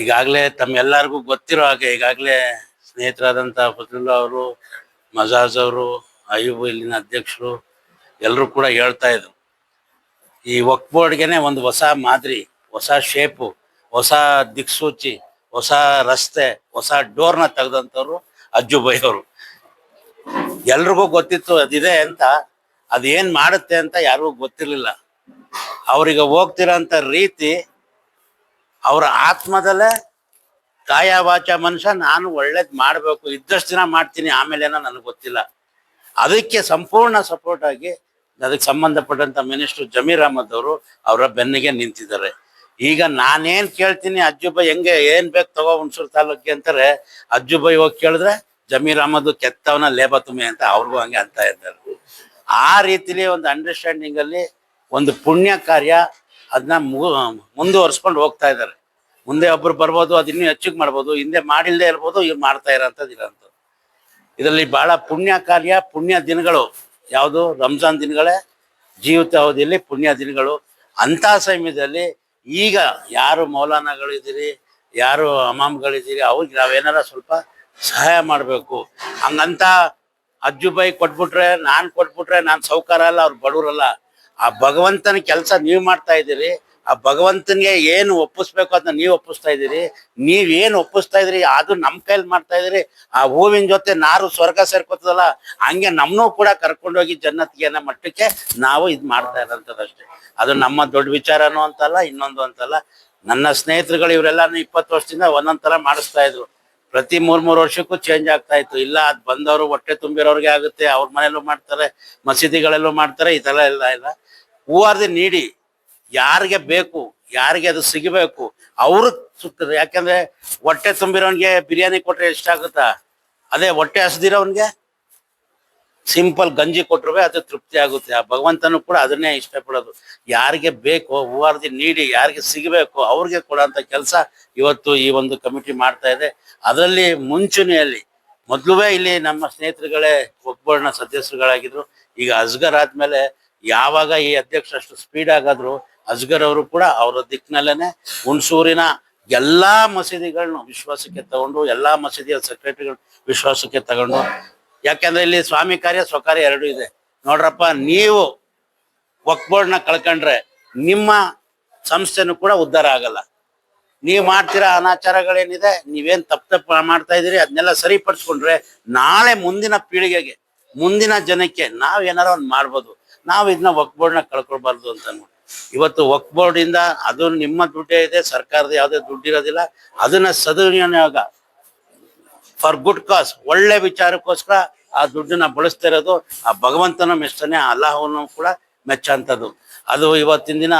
ಈಗಾಗಲೇ ತಮ್ಮೆಲ್ಲರಿಗೂ ಗೊತ್ತಿರೋ ಹಾಗೆ, ಈಗಾಗಲೇ ಸ್ನೇಹಿತರಾದಂಥ ಫಜಲುಲ್ಲಾ ಅವರು, ಮಜಾಜ್ ಅವರು, ಅಯ್ಯೂಬ್ ಇಲ್ಲಿನ ಅಧ್ಯಕ್ಷರು ಎಲ್ಲರೂ ಕೂಡ ಹೇಳ್ತಾ ಇದ್ರು, ಈ ವಕ್ಫ್ ಬೋರ್ಡ್ಗೆನೆ ಒಂದು ಹೊಸ ಮಾದರಿ, ಹೊಸ ಶೇಪು, ಹೊಸ ದಿಕ್ಸೂಚಿ, ಹೊಸ ರಸ್ತೆ, ಹೊಸ ಡೋರ್ನ ತೆಗೆದಂಥವ್ರು ಅಜ್ಜುಬಾಯಿ ಅವರು. ಎಲ್ರಿಗೂ ಗೊತ್ತಿತ್ತು ಅದಿದೆ ಅಂತ, ಅದೇನ್ ಮಾಡುತ್ತೆ ಅಂತ ಯಾರಿಗೂ ಗೊತ್ತಿರ್ಲಿಲ್ಲ. ಅವ್ರಿಗೆ ಹೋಗ್ತಿರೋಂಥ ರೀತಿ, ಅವರ ಆತ್ಮದಲ್ಲೇ ಕಾಯ ವಾಚ ಮನುಷ್ಯ, ನಾನು ಒಳ್ಳೇದ್ ಮಾಡ್ಬೇಕು, ಇದ್ದಷ್ಟು ದಿನ ಮಾಡ್ತೀನಿ, ಆಮೇಲೆ ಏನೋ ನನಗೆ ಗೊತ್ತಿಲ್ಲ. ಅದಕ್ಕೆ ಸಂಪೂರ್ಣ ಸಪೋರ್ಟ್ ಆಗಿ ಅದಕ್ಕೆ ಸಂಬಂಧಪಟ್ಟಂತ ಮಿನಿಸ್ಟರ್ ಜಮೀರ್ ಅಹಮದ್ ಅವರು ಅವರ ಬೆನ್ನಿಗೆ ನಿಂತಿದ್ದಾರೆ. ಈಗ ನಾನೇನ್ ಕೇಳ್ತೀನಿ, ಅಜ್ಜುಬಾಯಿ ಹೆಂಗೆ ಏನ್ ಬೇಕು ತಗೋ ಹುಣಸೂರು ತಾಲೂಕಿಗೆ ಅಂತಾರೆ, ಅಜ್ಜುಬಾಯಿ ಹೋಗಿ ಕೇಳಿದ್ರೆ ಜಮೀರ್ ಅಹಮದ್ ಕೆತ್ತವನ ಲೇಬ ತುಮಿ ಅಂತ ಅವ್ರಿಗೂ ಹಂಗೆ ಅಂತ ಇದ್ದಾರೆ. ಆ ರೀತಿಲಿ ಒಂದು ಅಂಡರ್ಸ್ಟ್ಯಾಂಡಿಂಗ್ ಅಲ್ಲಿ ಒಂದು ಪುಣ್ಯ ಕಾರ್ಯ ಅದನ್ನ ಮುಂದುವರ್ಸ್ಕೊಂಡು ಹೋಗ್ತಾ ಇದ್ದಾರೆ. ಮುಂದೆ ಒಬ್ರು ಬರ್ಬೋದು, ಅದು ಇನ್ನೂ ಹೆಚ್ಚಿಗೆ ಮಾಡ್ಬೋದು, ಹಿಂದೆ ಮಾಡಿಲ್ದೇ ಇರ್ಬೋದು, ಇವ್ರು ಮಾಡ್ತಾ ಇರೋಂಥದ್ದು ಇರೋಂಥದ್ದು. ಇದರಲ್ಲಿ ಬಹಳ ಪುಣ್ಯ ಕಾರ್ಯ, ಪುಣ್ಯ ದಿನಗಳು ಯಾವುದು, ರಂಜಾನ್ ದಿನಗಳೇ ಜೀವಿತ ಅವಧಿಯಲ್ಲಿ ಪುಣ್ಯ ದಿನಗಳು. ಅಂಥ ಸಮಯದಲ್ಲಿ ಈಗ ಯಾರು ಮೌಲಾನಾಗಳಿದ್ದೀರಿ, ಯಾರು ಅಮಾಮ್ಗಳಿದ್ದೀರಿ, ಅವ್ರಿಗೆ ನಾವೇನಾರ ಸ್ವಲ್ಪ ಸಹಾಯ ಮಾಡಬೇಕು. ಹಂಗಂತ ಅಜ್ಜುಬಾಯಿ ಕೊಟ್ಬಿಟ್ರೆ, ನಾನು ಸೌಕಾರ ಅಲ್ಲ, ಅವ್ರು ಬಡವರಲ್ಲ. ಆ ಭಗವಂತನ ಕೆಲಸ ನೀವು ಮಾಡ್ತಾ ಇದ್ದೀರಿ, ಆ ಭಗವಂತನಿಗೆ ಏನು ಒಪ್ಪಿಸ್ಬೇಕು ಅದನ್ನ ನೀವು ಒಪ್ಪಿಸ್ತಾ ಇದ್ದೀರಿ. ನೀವೇನು ಒಪ್ಪಿಸ್ತಾ ಇದ್ರಿ ಅದು ನಮ್ಮ ಕೈಲಿ ಮಾಡ್ತಾ ಇದ್ರಿ. ಆ ಹೂವಿನ ಜೊತೆ ನಾರು ಸ್ವರ್ಗ ಸೇರ್ಕೋತದಲ್ಲ, ಹಂಗೆ ನಮ್ಮನ್ನೂ ಕೂಡ ಕರ್ಕೊಂಡೋಗಿ ಜನ್ನತ್ಗೆ ಅನ್ನೋ ಮಟ್ಟಕ್ಕೆ ನಾವು ಇದು ಮಾಡ್ತಾ ಇರೋಂಥದ್ದಷ್ಟೇ. ಅದು ನಮ್ಮ ದೊಡ್ಡ ವಿಚಾರನೂ ಅಂತಲ್ಲ, ಇನ್ನೊಂದು ಅಂತಲ್ಲ. ನನ್ನ ಸ್ನೇಹಿತರುಗಳು ಇವರೆಲ್ಲ 20 ವರ್ಷದಿಂದ ಒಂದೊಂದ್ ತರ ಮಾಡಿಸ್ತಾ ಇದ್ರು. ಪ್ರತಿ 3-3 ವರ್ಷಕ್ಕೂ ಚೇಂಜ್ ಆಗ್ತಾ ಇತ್ತು. ಇಲ್ಲ ಅದ್ ಬಂದವರು ಹೊಟ್ಟೆ ತುಂಬಿರೋರ್ಗೆ ಆಗುತ್ತೆ, ಅವ್ರ ಮನೆಯಲ್ಲೂ ಮಾಡ್ತಾರೆ, ಮಸೀದಿಗಳಲ್ಲೂ ಮಾಡ್ತಾರೆ, ಈ ತರ ಎಲ್ಲ ಇಲ್ಲ. ಹೂ ಆರ್ ದಿ ನೀಡಿ, ಯಾರಿಗೆ ಬೇಕು, ಯಾರಿಗೆ ಅದು ಸಿಗಬೇಕು ಅವರು ಸುತ್ತಾರೆ. ಯಾಕಂದ್ರೆ ಹೊಟ್ಟೆ ತುಂಬಿರೋನ್ಗೆ ಬಿರಿಯಾನಿ ಕೊಟ್ರೆ ಎಷ್ಟಾಗುತ್ತಾ, ಅದೇ ಹೊಟ್ಟೆ ಹಸ್ದಿರೋನ್ಗೆ ಸಿಂಪಲ್ ಗಂಜಿ ಕೊಟ್ರು ಅದು ತೃಪ್ತಿ ಆಗುತ್ತೆ. ಆ ಭಗವಂತನು ಕೂಡ ಅದನ್ನೇ ಇಷ್ಟಪಡೋದು. ಯಾರಿಗೆ ಬೇಕು, ಹೂ ಆರ್ ದಿ ನೀಡಿ, ಯಾರಿಗೆ ಸಿಗಬೇಕು ಅವ್ರಿಗೆ ಕೊಡೋಂಥ ಕೆಲಸ ಇವತ್ತು ಈ ಒಂದು ಕಮಿಟಿ ಮಾಡ್ತಾ ಇದೆ. ಅದರಲ್ಲಿ ಮುಂಚೂಣಿಯಲ್ಲಿ ಮೊದಲುವೇ ಇಲ್ಲಿ ನಮ್ಮ ಸ್ನೇಹಿತರುಗಳೇ ವಕ್ಫ್ ಬೋರ್ಡ್ನ ಸದಸ್ಯರುಗಳಾಗಿದ್ರು. ಈಗ ಅಸ್ಗರ್ ಆದ್ಮೇಲೆ ಯಾವಾಗ ಈ ಅಧ್ಯಕ್ಷ ಅಷ್ಟು ಸ್ಪೀಡ್ ಆಗಾದ್ರು, ಅಸ್ಗರ್ ಅವರು ಕೂಡ ಅವರ ದಿಕ್ಕಿನಲ್ಲೇನೆ ಹುಣಸೂರಿನ ಎಲ್ಲಾ ಮಸೀದಿಗಳನ್ನ ವಿಶ್ವಾಸಕ್ಕೆ ತಗೊಂಡು, ಎಲ್ಲಾ ಮಸೀದಿಯ ಸೆಕ್ರೆಟರಿಗಳು ವಿಶ್ವಾಸಕ್ಕೆ ತಗೊಂಡು, ಯಾಕೆಂದ್ರೆ ಇಲ್ಲಿ ಸ್ವಾಮಿ ಕಾರ್ಯ ಸ್ವಕಾರ್ಯ ಎರಡೂ ಇದೆ. ನೋಡ್ರಪ್ಪ, ನೀವು ವಕ್ಫ್ ಬೋರ್ಡ್ನ ಕಳ್ಕೊಂಡ್ರೆ ನಿಮ್ಮ ಸಂಸ್ಥೆನೂ ಕೂಡ ಉದ್ಧಾರ ಆಗಲ್ಲ. ನೀವು ಮಾಡ್ತಿರೋ ಅನಾಚಾರಗಳೇನಿದೆ, ನೀವೇನ್ ತಪ್ಪು ಮಾಡ್ತಾ ಇದೀರಿ, ಅದನ್ನೆಲ್ಲ ಸರಿಪಡಿಸ್ಕೊಂಡ್ರೆ ನಾಳೆ ಮುಂದಿನ ಪೀಳಿಗೆಗೆ, ಮುಂದಿನ ಜನಕ್ಕೆ ನಾವ್ ಏನಾರ ಒಂದ್ ಮಾಡ್ಬೋದು. ನಾವು ಇದನ್ನ ವಕ್ಫ್ ಬೋರ್ಡ್ನ ಕಳ್ಕೊಳ್ಬಾರ್ದು ಅಂತ ನೋಡಿ ಇವತ್ತು ವಕ್ಫ್ ಬೋರ್ಡ್ ಇಂದ, ಅದು ನಿಮ್ಮ ದುಡ್ಡೇ ಇದೆ, ಸರ್ಕಾರದ ಯಾವುದೇ ದುಡ್ಡು ಇರೋದಿಲ್ಲ. ಅದನ್ನ ಸದುವಿನಿಯೋಗ ಫಾರ್ ಗುಡ್ ಕಾಸ್, ಒಳ್ಳೆ ವಿಚಾರಕ್ಕೋಸ್ಕರ ಆ ದುಡ್ಡನ್ನ ಬಳಸ್ತಾ ಇರೋದು. ಆ ಭಗವಂತನ ಮೆಚ್ಚನೆ, ಅಲ್ಲಾಹನು ಕೂಡ ಮೆಚ್ಚಂಥದ್ದು. ಅದು ಇವತ್ತಿನ ದಿನ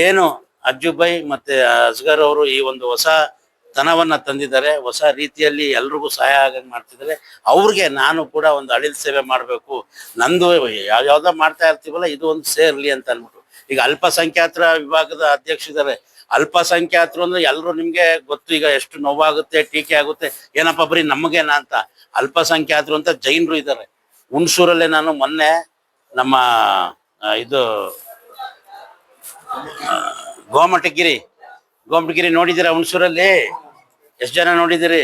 ಏನು ಅಜ್ಜುಬೈ ಮತ್ತೆ ಅಸ್ಗರ್ ಅವರು ಈ ಒಂದು ಹೊಸ ತನವನ್ನ ತಂದಿದ್ದಾರೆ, ಹೊಸ ರೀತಿಯಲ್ಲಿ ಎಲ್ರಿಗೂ ಸಹಾಯ ಆಗಂಗ್ ಮಾಡ್ತಿದ್ದಾರೆ. ಅವ್ರಿಗೆ ನಾನು ಕೂಡ ಒಂದು ಅಳಿಲ್ ಸೇವೆ ಮಾಡಬೇಕು, ನಂದು ಯಾವ್ಯಾವ್ದೋ ಮಾಡ್ತಾ ಇರ್ತೀವಲ್ಲ ಇದು ಒಂದು ಸೇರ್ಲಿ ಅಂತ ಅನ್ಬಿಟ್ಟು. ಈಗ ಅಲ್ಪಸಂಖ್ಯಾತರ ವಿಭಾಗದ ಅಧ್ಯಕ್ಷರಿದ್ದಾರೆ. ಅಲ್ಪಸಂಖ್ಯಾತರು ಅಂದ್ರೆ ಎಲ್ರು ನಿಮ್ಗೆ ಗೊತ್ತು, ಈಗ ಎಷ್ಟು ನೋವಾಗುತ್ತೆ, ಟೀಕೆ ಆಗುತ್ತೆ, ಏನಪ್ಪ ಬರೀ ನಮಗೇನಾ ಅಂತ. ಅಲ್ಪಸಂಖ್ಯಾತರು ಅಂತ ಜೈನರು ಇದ್ದಾರೆ. ಹುಣಸೂರಲ್ಲೇ ನಾನು ಮೊನ್ನೆ ನಮ್ಮ ಇದು ಗೋಮಟಗಿರಿ ನೋಡಿದ್ದೀರಾ? ಹುಣಸೂರಲ್ಲಿ ಎಷ್ಟು ಜನ ನೋಡಿದಿರಿ?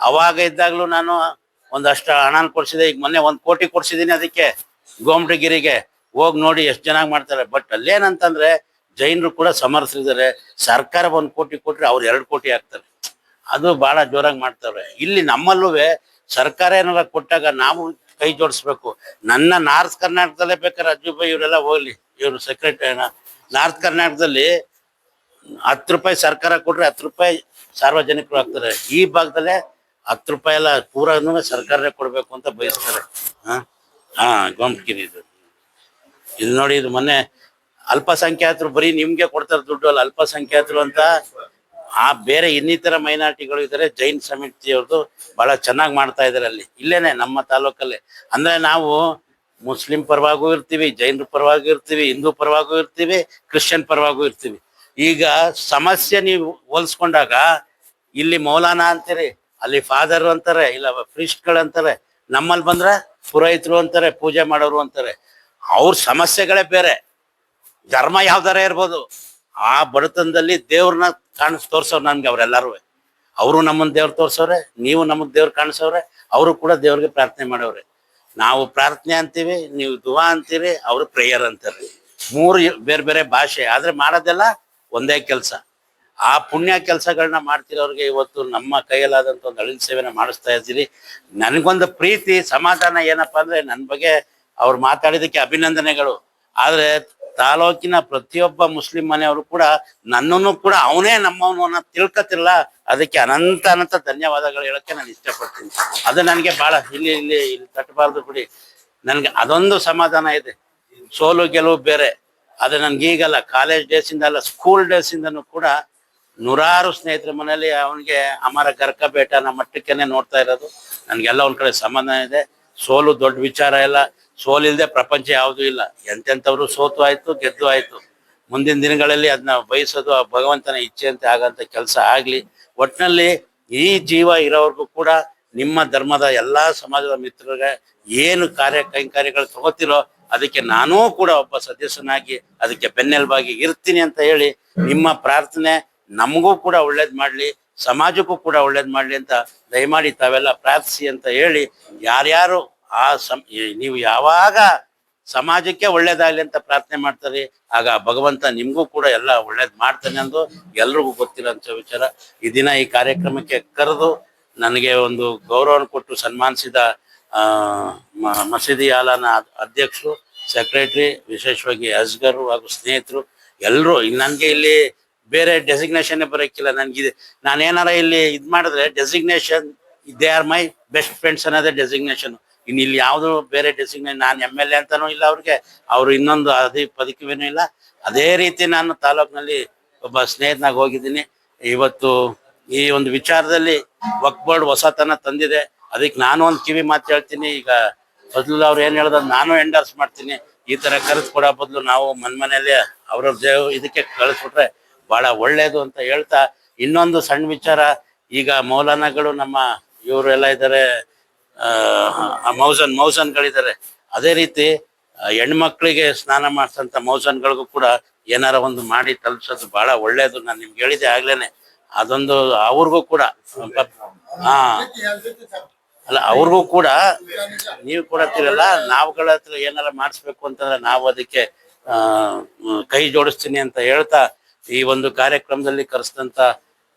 ಅವಾಗ ಇದ್ದಾಗ್ಲೂ ನಾನು ಒಂದಷ್ಟು ಹಣನ ಕೊಡ್ಸಿದೆ. ಈಗ ಮೊನ್ನೆ 1 ಕೋಟಿ ಕೊಡ್ಸಿದೀನಿ ಅದಕ್ಕೆ ಗೋಮಟಗಿರಿಗೆ. ಹೋಗಿ ನೋಡಿ ಎಷ್ಟು ಚೆನ್ನಾಗಿ ಮಾಡ್ತಾರೆ. ಬಟ್ ಅಲ್ಲೇನಂತಂದ್ರೆ ಜೈನರು ಕೂಡ ಸಮರ್ಥರಿದ್ದಾರೆ. ಸರ್ಕಾರ 1 ಕೋಟಿ ಕೊಟ್ರೆ ಅವ್ರು 2 ಕೋಟಿ ಹಾಕ್ತಾರೆ. ಅದು ಬಹಳ ಜೋರಾಗಿ ಮಾಡ್ತಾರೆ. ಇಲ್ಲಿ ನಮ್ಮಲ್ಲೂ ಸರ್ಕಾರ ಏನಾರ ಕೊಟ್ಟಾಗ ನಾವು ಕೈ ಜೋಡಿಸ್ಬೇಕು. ನನ್ನ ನಾರ್ತ್ ಕರ್ನಾಟಕದಲ್ಲೇ ಬೇಕಾದ್ರೆ ಅಜ್ಜುಬಾಯಿ ಇವರೆಲ್ಲ ಹೋಗ್ಲಿ, ಇವರು ಸೆಕ್ರೆಟರಿ ನಾರ್ತ್ ಕರ್ನಾಟಕದಲ್ಲಿ 10 ರೂಪಾಯಿ ಸರ್ಕಾರ ಕೊಟ್ರೆ 10 ರೂಪಾಯಿ ಸಾರ್ವಜನಿಕರು ಹಾಕ್ತಾರೆ. ಈ ಭಾಗದಲ್ಲೇ 10 ರೂಪಾಯಿ ಎಲ್ಲ ಪೂರನೂ ಸರ್ಕಾರನೇ ಕೊಡ್ಬೇಕು ಅಂತ ಬಯಸ್ತಾರೆ. ಗೋಮಟಗಿರಿ ಇದು ನೋಡಿ, ಇದು ಮೊನ್ನೆ ಅಲ್ಪಸಂಖ್ಯಾತರು ಬರೀ ನಿಮ್ಗೆ ಕೊಡ್ತಾರೆ ದುಡ್ಡು ಅಲ್ಲ, ಅಲ್ಪಸಂಖ್ಯಾತರು ಅಂತ ಬೇರೆ ಇನ್ನಿತರ ಮೈನಾರಿಟಿಗಳು ಇದ್ದಾರೆ. ಜೈನ್ ಸಮಿತಿಯವ್ರದ್ದು ಬಹಳ ಚೆನ್ನಾಗಿ ಮಾಡ್ತಾ ಇದಾರೆ ಅಲ್ಲಿ, ಇಲ್ಲೇನೆ ನಮ್ಮ ತಾಲೂಕಲ್ಲೇ. ಅಂದ್ರೆ ನಾವು ಮುಸ್ಲಿಂ ಪರವಾಗೂ ಇರ್ತೀವಿ, ಜೈನರ ಪರವಾಗೂ ಇರ್ತೀವಿ, ಹಿಂದೂ ಪರವಾಗೂ ಇರ್ತೀವಿ, ಕ್ರಿಶ್ಚಿಯನ್ ಪರವಾಗೂ ಇರ್ತೀವಿ. ಈಗ ಸಮಸ್ಯೆ ನೀವು ಹೋಲಿಸ್ಕೊಂಡಾಗ ಇಲ್ಲಿ ಮೌಲಾನಾ ಅಂತೀರಿ, ಅಲ್ಲಿ ಫಾದರ್ ಅಂತಾರೆ, ಇಲ್ಲ ಪ್ರೀಸ್ಟ್ಗಳು ಅಂತಾರೆ. ನಮ್ಮಲ್ಲಿ ಬಂದ್ರೆ ಪುರೋಹಿತರು ಅಂತಾರೆ, ಪೂಜೆ ಮಾಡೋರು ಅಂತಾರೆ. ಅವ್ರ ಸಮಸ್ಯೆಗಳೇ ಬೇರೆ. ಧರ್ಮ ಯಾವ್ದಾರ ಇರ್ಬೋದು, ಆ ಬಡತನದಲ್ಲಿ ದೇವ್ರನ್ನ ತೋರ್ಸವ್ರು ನನ್ಗೆ ಅವರೆಲ್ಲರೂ. ಅವರು ನಮ್ಮನ್ನ ದೇವ್ರು ತೋರ್ಸವ್ರೆ, ನೀವು ನಮಗ್ ದೇವ್ರು ಕಾಣಿಸವ್ರೆ, ಅವರು ಕೂಡ ದೇವ್ರಿಗೆ ಪ್ರಾರ್ಥನೆ ಮಾಡವ್ರೆ. ನಾವು ಪ್ರಾರ್ಥನೆ ಅಂತೀವಿ, ನೀವು ದುವಾ ಅಂತೀರಿ, ಅವರು ಪ್ರೇಯರ್ ಅಂತಾರೆ. 3 ಬೇರೆ ಬೇರೆ ಭಾಷೆ, ಆದ್ರೆ ಮಾಡೋದೆಲ್ಲ ಒಂದೇ ಕೆಲಸ. ಆ ಪುಣ್ಯ ಕೆಲಸಗಳನ್ನ ಮಾಡ್ತಿರೋರಿಗೆ ಇವತ್ತು ನಮ್ಮ ಕೈಯಲ್ಲಾದಂತ ಒಂದು ಅಳಿಲ್ ಸೇವೆನ ಮಾಡಿಸ್ತಾ ಇದ್ದೀರಿ. ನನಗೊಂದು ಪ್ರೀತಿ ಸಮಾಧಾನ ಏನಪ್ಪಾ ಅಂದ್ರೆ, ನನ್ನ ಬಗ್ಗೆ ಅವ್ರು ಮಾತಾಡಿದಕ್ಕೆ ಅಭಿನಂದನೆಗಳು. ಆದ್ರೆ ತಾಲೂಕಿನ ಪ್ರತಿಯೊಬ್ಬ ಮುಸ್ಲಿಂ ಮನೆಯವರು ಕೂಡ ನನ್ನನ್ನು ಕೂಡ ಅವನೇ ನಮ್ಮವನು ಅನ್ನೋ ತಿಳ್ಕತಿಲ್ಲ. ಅದಕ್ಕೆ ಅನಂತ ಧನ್ಯವಾದಗಳು ಹೇಳಕ್ಕೆ ನಾನು ಇಷ್ಟಪಡ್ತೀನಿ. ಅದು ನನಗೆ ಬಹಳ ಇಲ್ಲಿ ತಟ್ಟಬಾರ್ದು ಬಿಡಿ. ನನ್ಗೆ ಅದೊಂದು ಸಮಾಧಾನ ಇದೆ. ಸೋಲು ಗೆಲುವು ಬೇರೆ, ಅದು ನನ್ಗೀಗಲ್ಲ, ಕಾಲೇಜ್ ಡೇಸಿಂದ ಅಲ್ಲ, ಸ್ಕೂಲ್ ಡೇಸಿಂದನೂ ಕೂಡ ನೂರಾರು ಸ್ನೇಹಿತರ ಮನೆಯಲ್ಲಿ ಅವನಿಗೆ ಅಮರ ಗರ್ಕ ಬೇಟ ನಮ್ಮ ಮಟ್ಟಕ್ಕೇನೆ ನೋಡ್ತಾ ಇರೋದು. ನನ್ಗೆಲ್ಲ ಒಂದ್ ಕಡೆ ಸಮಾಧಾನ ಇದೆ. ಸೋಲು ದೊಡ್ಡ ವಿಚಾರ ಇಲ್ಲ, ಸೋಲಿಲ್ದೆ ಪ್ರಪಂಚ ಯಾವುದೂ ಇಲ್ಲ. ಎಂತೆಂಥವ್ರು ಸೋತು ಆಯ್ತು, ಗೆದ್ದು ಆಯ್ತು. ಮುಂದಿನ ದಿನಗಳಲ್ಲಿ ಅದನ್ನ ಬಯಸೋದು ಆ ಭಗವಂತನ ಇಚ್ಛೆಯಂತೆ ಆಗಂತ ಕೆಲಸ ಆಗ್ಲಿ. ಒಟ್ಟಿನಲ್ಲಿ ಈ ಜೀವ ಇರೋವರೆಗೂ ಕೂಡ ನಿಮ್ಮ ಧರ್ಮದ ಎಲ್ಲಾ ಸಮಾಜದ ಮಿತ್ರರಿಗೆ ಏನು ಕೈಂಕಾರ್ಯಗಳು ತಗೋತಿರೋ ಅದಕ್ಕೆ ನಾನೂ ಕೂಡ ಒಬ್ಬ ಸದಸ್ಯನಾಗಿ ಅದಕ್ಕೆ ಬೆನ್ನೆಲುಬಾಗಿ ಇರ್ತೀನಿ ಅಂತ ಹೇಳಿ, ನಿಮ್ಮ ಪ್ರಾರ್ಥನೆ ನಮಗೂ ಕೂಡ ಒಳ್ಳೇದ್ ಮಾಡ್ಲಿ, ಸಮಾಜಕ್ಕೂ ಕೂಡ ಒಳ್ಳೇದ್ ಮಾಡ್ಲಿ ಅಂತ ದಯಮಾಡಿ ತಾವೆಲ್ಲ ಪ್ರಾರ್ಥಿಸಿ ಅಂತ ಹೇಳಿ, ಯಾರ್ಯಾರು ನೀವು ಯಾವಾಗ ಸಮಾಜಕ್ಕೆ ಒಳ್ಳೇದಾಗ್ಲಿ ಅಂತ ಪ್ರಾರ್ಥನೆ ಮಾಡ್ತಾರೆ, ಆಗ ಭಗವಂತ ನಿಮ್ಗೂ ಕೂಡ ಎಲ್ಲ ಒಳ್ಳೇದ್ ಮಾಡ್ತಾನೆ ಅಂದು ಎಲ್ರಿಗೂ ಗೊತ್ತಿರೋಂಥ ವಿಚಾರ. ಈ ದಿನ ಈ ಕಾರ್ಯಕ್ರಮಕ್ಕೆ ಕರೆದು ನನಗೆ ಒಂದು ಗೌರವವನ್ನು ಕೊಟ್ಟು ಸನ್ಮಾನಿಸಿದ ಮಸೀದಿ ಆಲಾನ ಅಧ್ಯಕ್ಷರು, ಸೆಕ್ರೆಟರಿ, ವಿಶೇಷವಾಗಿ ಅಸ್ಗರು ಹಾಗೂ ಸ್ನೇಹಿತರು ಎಲ್ಲರೂ. ನನ್ಗೆ ಇಲ್ಲಿ ಬೇರೆ ಡೆಸಿಗ್ನೇಷನ್ ಬರೋಕ್ಕಿಲ್ಲ. ನನ್ಗಿದೆ ನಾನೇನಾರ ಇಲ್ಲಿ ಮಾಡಿದ್ರೆ designation they are my best friends ಅನ್ನೋದೇ ಡೆಸಿಗ್ನೇಷನ್. ಇನ್ನು ಇಲ್ಲಿ ಯಾವ್ದು ಬೇರೆ ಡೆಸಿಗ್ನೇಟ್ ನಾನು MLA ಅಂತಾನೂ ಇಲ್ಲ ಅವ್ರಿಗೆ, ಅವ್ರು ಇನ್ನೊಂದು ಅದೇ ಪದಕವೇನೂ ಇಲ್ಲ. ಅದೇ ರೀತಿ ನಾನು ತಾಲೂಕಿನಲ್ಲಿ ಒಬ್ಬ ಸ್ನೇಹಿತನಾಗ ಹೋಗಿದ್ದೀನಿ. ಇವತ್ತು ಈ ಒಂದು ವಿಚಾರದಲ್ಲಿ ವಕ್ಫ್ ಬೋರ್ಡ್ ಹೊಸತನ ತಂದಿದೆ. ಅದಕ್ಕೆ ನಾನು ಒಂದು ಕಿವಿ ಮಾತು ಹೇಳ್ತೀನಿ. ಈಗ ಫಜಲುಲ್ಲಾ ಅವ್ರು ಏನ್ ಹೇಳಿದ್ರು ನಾನು ಎಂಡರ್ಸ್ ಮಾಡ್ತೀನಿ. ಈ ತರ ಕರೆದು ಕೊಡೋ ಬದಲು ನಾವು ಮನೆಯಲ್ಲೇ ಅವ್ರವ್ರ ಇದಕ್ಕೆ ಕಳಿಸ್ಬಿಟ್ರೆ ಬಹಳ ಒಳ್ಳೇದು ಅಂತ ಹೇಳ್ತಾ, ಇನ್ನೊಂದು ಸಣ್ಣ ವಿಚಾರ, ಈಗ ಮೌಲಾನಾಗಳು ನಮ್ಮ ಇವರು ಎಲ್ಲ ಇದ್ದಾರೆ, ಮೌಸನ್ಗಳಿದ್ದಾರೆ. ಅದೇ ರೀತಿ ಹೆಣ್ಮಕ್ಳಿಗೆ ಸ್ನಾನ ಮಾಡಿಸಂತ ಮೌಸನ್ಗಳಿಗೂ ಕೂಡ ಏನಾರ ಒಂದು ಮಾಡಿ ತಲುಪಿಸೋದು ಬಹಳ ಒಳ್ಳೇದು. ನಾನು ನಿಮ್ಗೆ ಹೇಳಿದೆ ಆಗ್ಲೇನೆ, ಅದೊಂದು ಅವ್ರಿಗೂ ಕೂಡ ಅಲ್ಲ ಅವ್ರಿಗೂ ಕೂಡ ನೀವು ಕೊಡತ್ತೀರಲ್ಲ, ನಾವುಗಳ ಹತ್ರ ಏನಾರ ಮಾಡಿಸ್ಬೇಕು ಅಂತಂದ್ರೆ ನಾವು ಅದಕ್ಕೆ ಕೈ ಜೋಡಿಸ್ತೀನಿ ಅಂತ ಹೇಳ್ತಾ, ಈ ಒಂದು ಕಾರ್ಯಕ್ರಮದಲ್ಲಿ ಕರೆಸಿದಂತ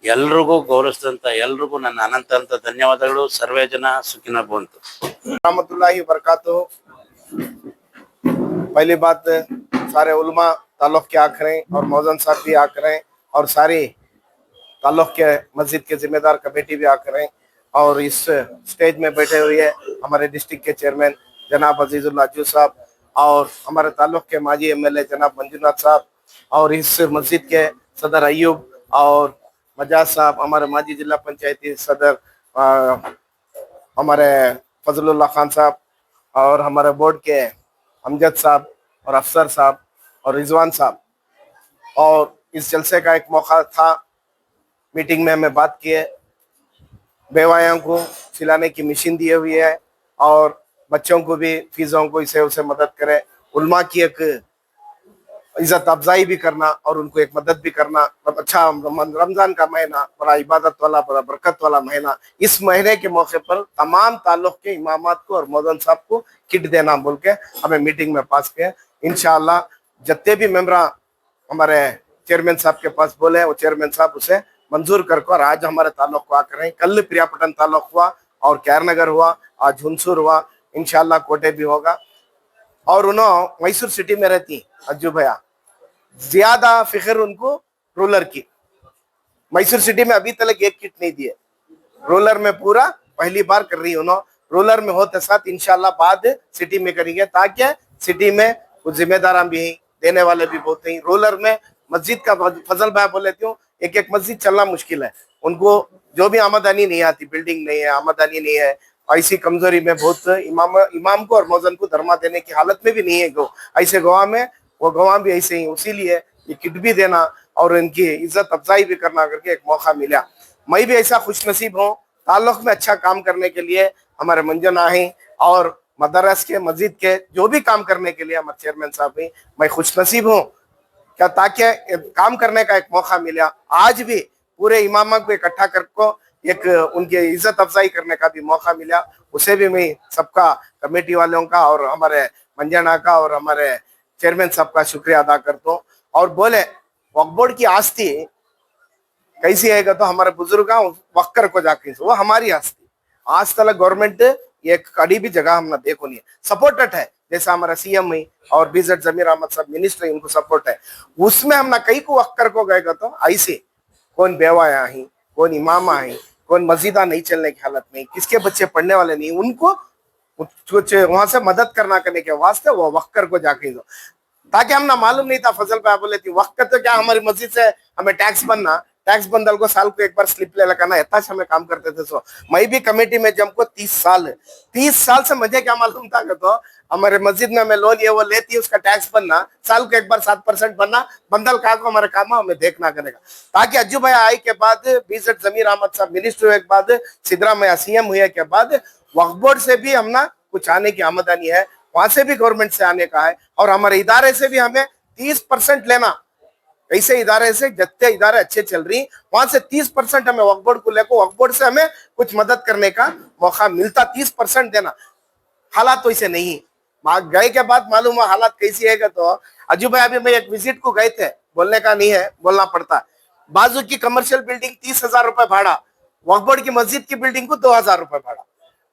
ಎಲ್ರಿಗೂ ಗೌರವಿಸಿದಂತ ಎಲ್ರಿಗೂ ನನ್ನ ಅನಂತ ಧನ್ಯವಾದಗಳು. ಸರ್ವೇ ಜನ ಸುಖಿನ ಭವಂತು. रहमतुल्लाहि बरकातहू। पहली बात, सारे उलमा ताल्लुक के आख रहे हैं और मौजन साहब भी आख रहे हैं और सारी ताल्लुक के मस्जिद के जिम्मेदार कमेटी भी आख रहे हैं। और इस स्टेज में बैठे हुए हैं हमारे डिस्ट्रिक्ट के चेयरमैन जनाब अजीजुल्लाह अज्जू साहब और हमारे ताल्लुक के माजी MLA जनाब मंजूनाथ साहब और इस मस्जिद के सदर अयूब और मजाज साहब, हमारे माजी जिला पंचायती सदर हमारे फजलुल्लाह खान साहब और हमारे बोर्ड के अमजद साहब और अफसर साहब और रिजवान साहब। और इस जलसे का एक मौका था, मीटिंग में हमें बात किए, बेवायों को सिलाने की मशीन दिए हुई है और बच्चों को भी फीसों को इसे उसे मदद करे, उल्मा की एक इज्जत अफजाई भी करना और उनको एक मदद भी करना। अच्छा, रमजान का महीना बड़ा इबादत वाला, बड़ा बरकत वाला महीना, इस महीने के मौके पर तमाम ताल्लुक के इमामात को और मौजन साहब को किट देना बोल के हमें मीटिंग में पास किया। इंशाअल्लाह जितने भी मेंबर हमारे चेयरमैन साहब के पास बोले, वो चेयरमैन साहब उसे मंजूर कर और आज हमारे ताल्लुक को आकर रहे। कल प्रियापटन ताल्लुक हुआ और कैरनगर हुआ, आज हुनसूर हुआ, इंशाअल्लाह कोटे भी होगा। और उन्होंने मैसूर सिटी में रहती अज्जू भैया, ज्यादा फिक्र उनको रोलर की। मैसूर सिटी में अभी तक एक किट नहीं दिए, रोलर में पूरा पहली बार कर रही उन्होंने। रोलर में होते साथ इंशाल्लाह बाद सिटी में करेंगे, ताकि सिटी में कुछ जिम्मेदार भी देने वाले भी बहुत हैं। रोलर में मस्जिद का फजल भाई बोल लेती हूँ, एक एक मस्जिद चलना मुश्किल है, उनको जो भी आमदनी नहीं आती, बिल्डिंग नहीं है, आमदनी नहीं है, ऐसी कमजोरी में बहुत इमाम को और मौजन को धर्मा देने की हालत में भी नहीं है। गो ऐसे गवाह में वो गवाह भी ऐसे ही, इसीलिए ये किट भी देना और इनकी इज्जत अफजाई भी करना करके एक मौका मिला। मैं भी ऐसा खुश नसीब हूँ, ताल्लुक में अच्छा काम करने के लिए हमारे मंजन आही और मदरस के मस्जिद के जो भी काम करने के लिए हमारे चेयरमैन साहब भी, मैं खुश नसीब हूँ क्या, ताकि काम करने का एक मौका मिला। आज भी पूरे इमामा को इकट्ठा करके एक उनकी इज्जत अफजाई करने का भी मौका मिला, उसे भी मैं सबका, कमेटी वालों का और हमारे मंजना का और हमारे चेयरमैन साहब का शुक्रिया अदा करता हूँ। और बोले वक्फ बोर्ड की आस्ती कैसी है तो हमारे बुजुर्ग वक्कर को जाके वो हमारी आस्ती, आज तक गवर्नमेंट एक कड़ी भी जगह हमने देखो नहीं, सपोर्टेड है। जैसा हमारा CM है और BZ जमीर अहमद साहब मिनिस्टर, इनको सपोर्ट है। उसमें हम ना कई को वक्कर को गए तो ऐसे कौन बेवाया है, कौन इमामा है, कौन मस्जिदा नहीं चलने की हालत में, किसके बच्चे पढ़ने वाले नहीं, उनको कुछ वहां से मदद करना करने के वास्ते वो वक्कर को जाके दो, ताकि हमने मालूम नहीं था। फजल भाई बोले थी वक्त तो क्या हमारी मस्जिद से हमें टैक्स बनना, टैक्स बंदल को साल को एक बार स्लिप ले लगाना, इतना हमें काम करते थे। सो मैं भी कमेटी में जमको 30 साल से मुझे क्या मालूम था कि तो हमारे मस्जिद में हमें लोन ये वो लेती है, उसका टैक्स बनना, साल को एक बार 7% बनना, बंदल का को हमारे काम हमें देखना करेगा। ताकि अज्जू भाई आई के बाद, BZ जमीर अहमद साहब मिनिस्टर हुए के बाद, सिद्धरामैया CM हुए के बाद, वक्फ बोर्ड से भी हमना कुछ आने की आमदनी है, वहां से भी गवर्नमेंट से आने का है, और हमारे इदारे से भी हमें 30% लेना। ऐसे इदारे से जितने इदारे अच्छे चल रही, वहां से 30% हमें वक्फ बोर्ड को लेकर, वक्फ बोर्ड से हमें कुछ मदद करने का मौका मिलता, 30% देना। हालात तो ऐसे नहीं, गए के बाद मालूम हुआ हालात कैसी है। तो अज्जू भाई अभी मैं एक विजिट को गए थे, बोलने का नहीं है, बोलना पड़ता। बाजू की कमर्शियल बिल्डिंग 30,000 रुपए भाड़ा, वक्फ बोर्ड की मस्जिद की बिल्डिंग को 2,000 रुपए भाड़ा।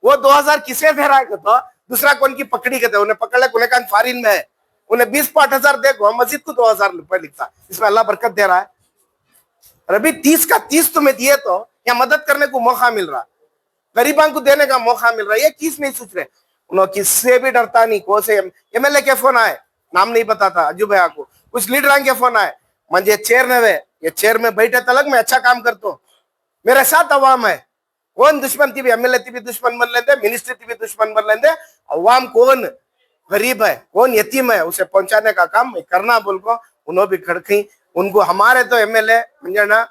वो 2,000 किसे दे रहा है तो दूसरा कौन की पकड़ी के थे, उन्हें पकड़ ले, उन्हें फॉरिन में है, उन्हें 20-5,000 देखो, मस्जिद को 2,000 रुपए लिखता, इसमें अल्लाह बरकत दे रहा है। और अभी 30 का 30 तुम्हें दिए तो या मदद करने को मौका मिल रहा, गरीबां को देने का मौका मिल रहा है, ये किस नहीं सोच रहे। उन्होंने किससे भी डरता नहीं। कौन से एमएलए के फोन आए, नाम नहीं पता था अज्जू भैया को, कुछ लीडर के फोन आए, मुझे चेयर में वे, ये चेयर में बैठे तलक मैं अच्छा काम करता हूँ, मेरे साथ अवाम है। कौन दुश्मन थी भी एमएलए थी भी दुश्मन बन लेंदे, मिनिस्ट्री थी भी दुश्मन बन लेंदे। अवाम कौन गरीब है, कौन यतीम है, उसे पहुंचाने का काम करना बोल को उन्होंने भी खड़की। उनको हमारे तो एमएलए मंजना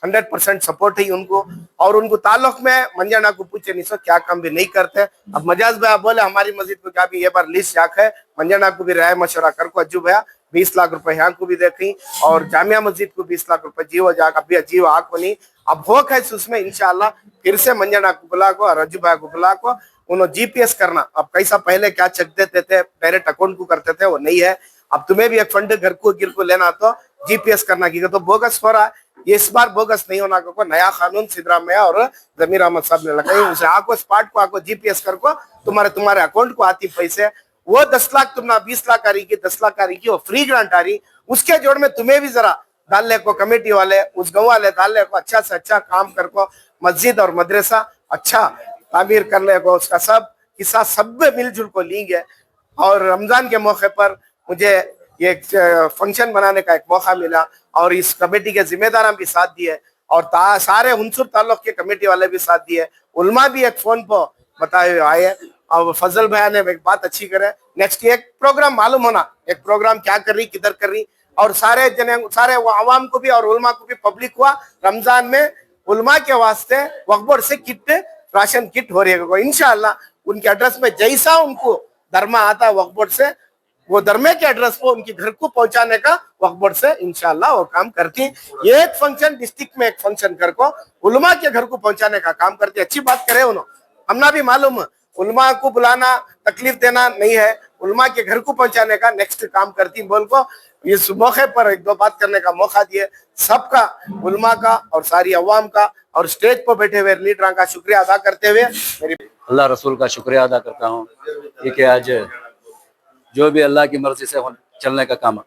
100% सपोर्ट है उनको। और उनको ताल्लुक में मंजना को पूछे नहीं सो क्या काम भी नहीं करते। अब मजाज भैया बोले हमारी मस्जिद को क्या भी ये बार लिस्ट याक है, मंजना को भी राय मशवरा कर को अज्जू भैया 20 लाख रुपए यहाँ को भी देखी और जामिया मस्जिद को 20 लाख रुपए जीव जाक अभी अजीव आको नहीं। अब हो है उसमें इंशाल्लाह फिर से मंजना को बुला को और अज्जू भैया को बुला को उन्होंने जीपीएस करना। अब कैसा पहले क्या चेक देते थे डायरेक्ट अकाउंट को करते थे, वो नहीं है। अब तुम्हें भी एक फंड घर को गिर को लेना तो जीपीएस करना की तो बोगस हो रहा है। ये इस बार बोगस नहीं होना को नया कानून सिद्धरामैया और जमीर अहमद साहब ने लगाई, उसे आको स्पार्ट को आको जीपीएस कर को तुम्हारे अकाउंट को आती पैसे। वो 10 लाख तुम ना 20 लाख आ रही की 10 लाख आ रही की वो फ्री ग्रांट आ रही, उसके जोड़ में तुम्हें भी जरा डालने को कमेटी वाले उस गाँव वाले डालने को अच्छा से अच्छा काम कर को मस्जिद और मदरसा अच्छा तामीर करने को उसका सब हिस्सा सब मिलजुल को लेंगे। और रमजान के मौके पर मुझे ये फंक्शन बनाने का एक मौका मिला और इस कमेटी के जिम्मेदार भी साथ दिए और सारे हुनसुर ताल्लुक के कमेटी वाले भी साथ दिए, उल्मा भी एक फोन पर बताए आए। और फजल भैया ने एक बात अच्छी करे, नेक्स्ट एक प्रोग्राम मालूम होना एक प्रोग्राम क्या कर रही किधर कर रही, और सारे आवाम को भी और उल्मा को भी पब्लिक हुआ रमजान में उल्मा के वास्ते वक्फ बोर्ड से किट राशन किट हो रही है इंशाअल्लाह। उनके एड्रेस में जैसा उनको धर्मा आता है वक्फ बोर्ड से वो धर्मे के एड्रेस को उनके घर को पहुंचाने का वक्फ बोर्ड से इंशाअल्लाह वो काम करती। ये एक फंक्शन डिस्ट्रिक्ट में एक फंक्शन कर को उलमा के घर को पहुंचाने का काम करती। अच्छी बात करे उन्होंने, हमना भी मालूम उलमा को बुलाना तकलीफ देना नहीं है, उलमा के घर को पहुंचाने का नेक्स्ट काम करती बोल को इस मौके पर एक दो बात करने का मौका दिए। सबका उलमा का और सारी अवाम का और स्टेज पर बैठे हुए लीडर का शुक्रिया अदा करते हुए मेरी अल्लाह रसूल का शुक्रिया अदा करता हूँ कि आज जो भी अल्लाह की मर्जी से चलने का काम है,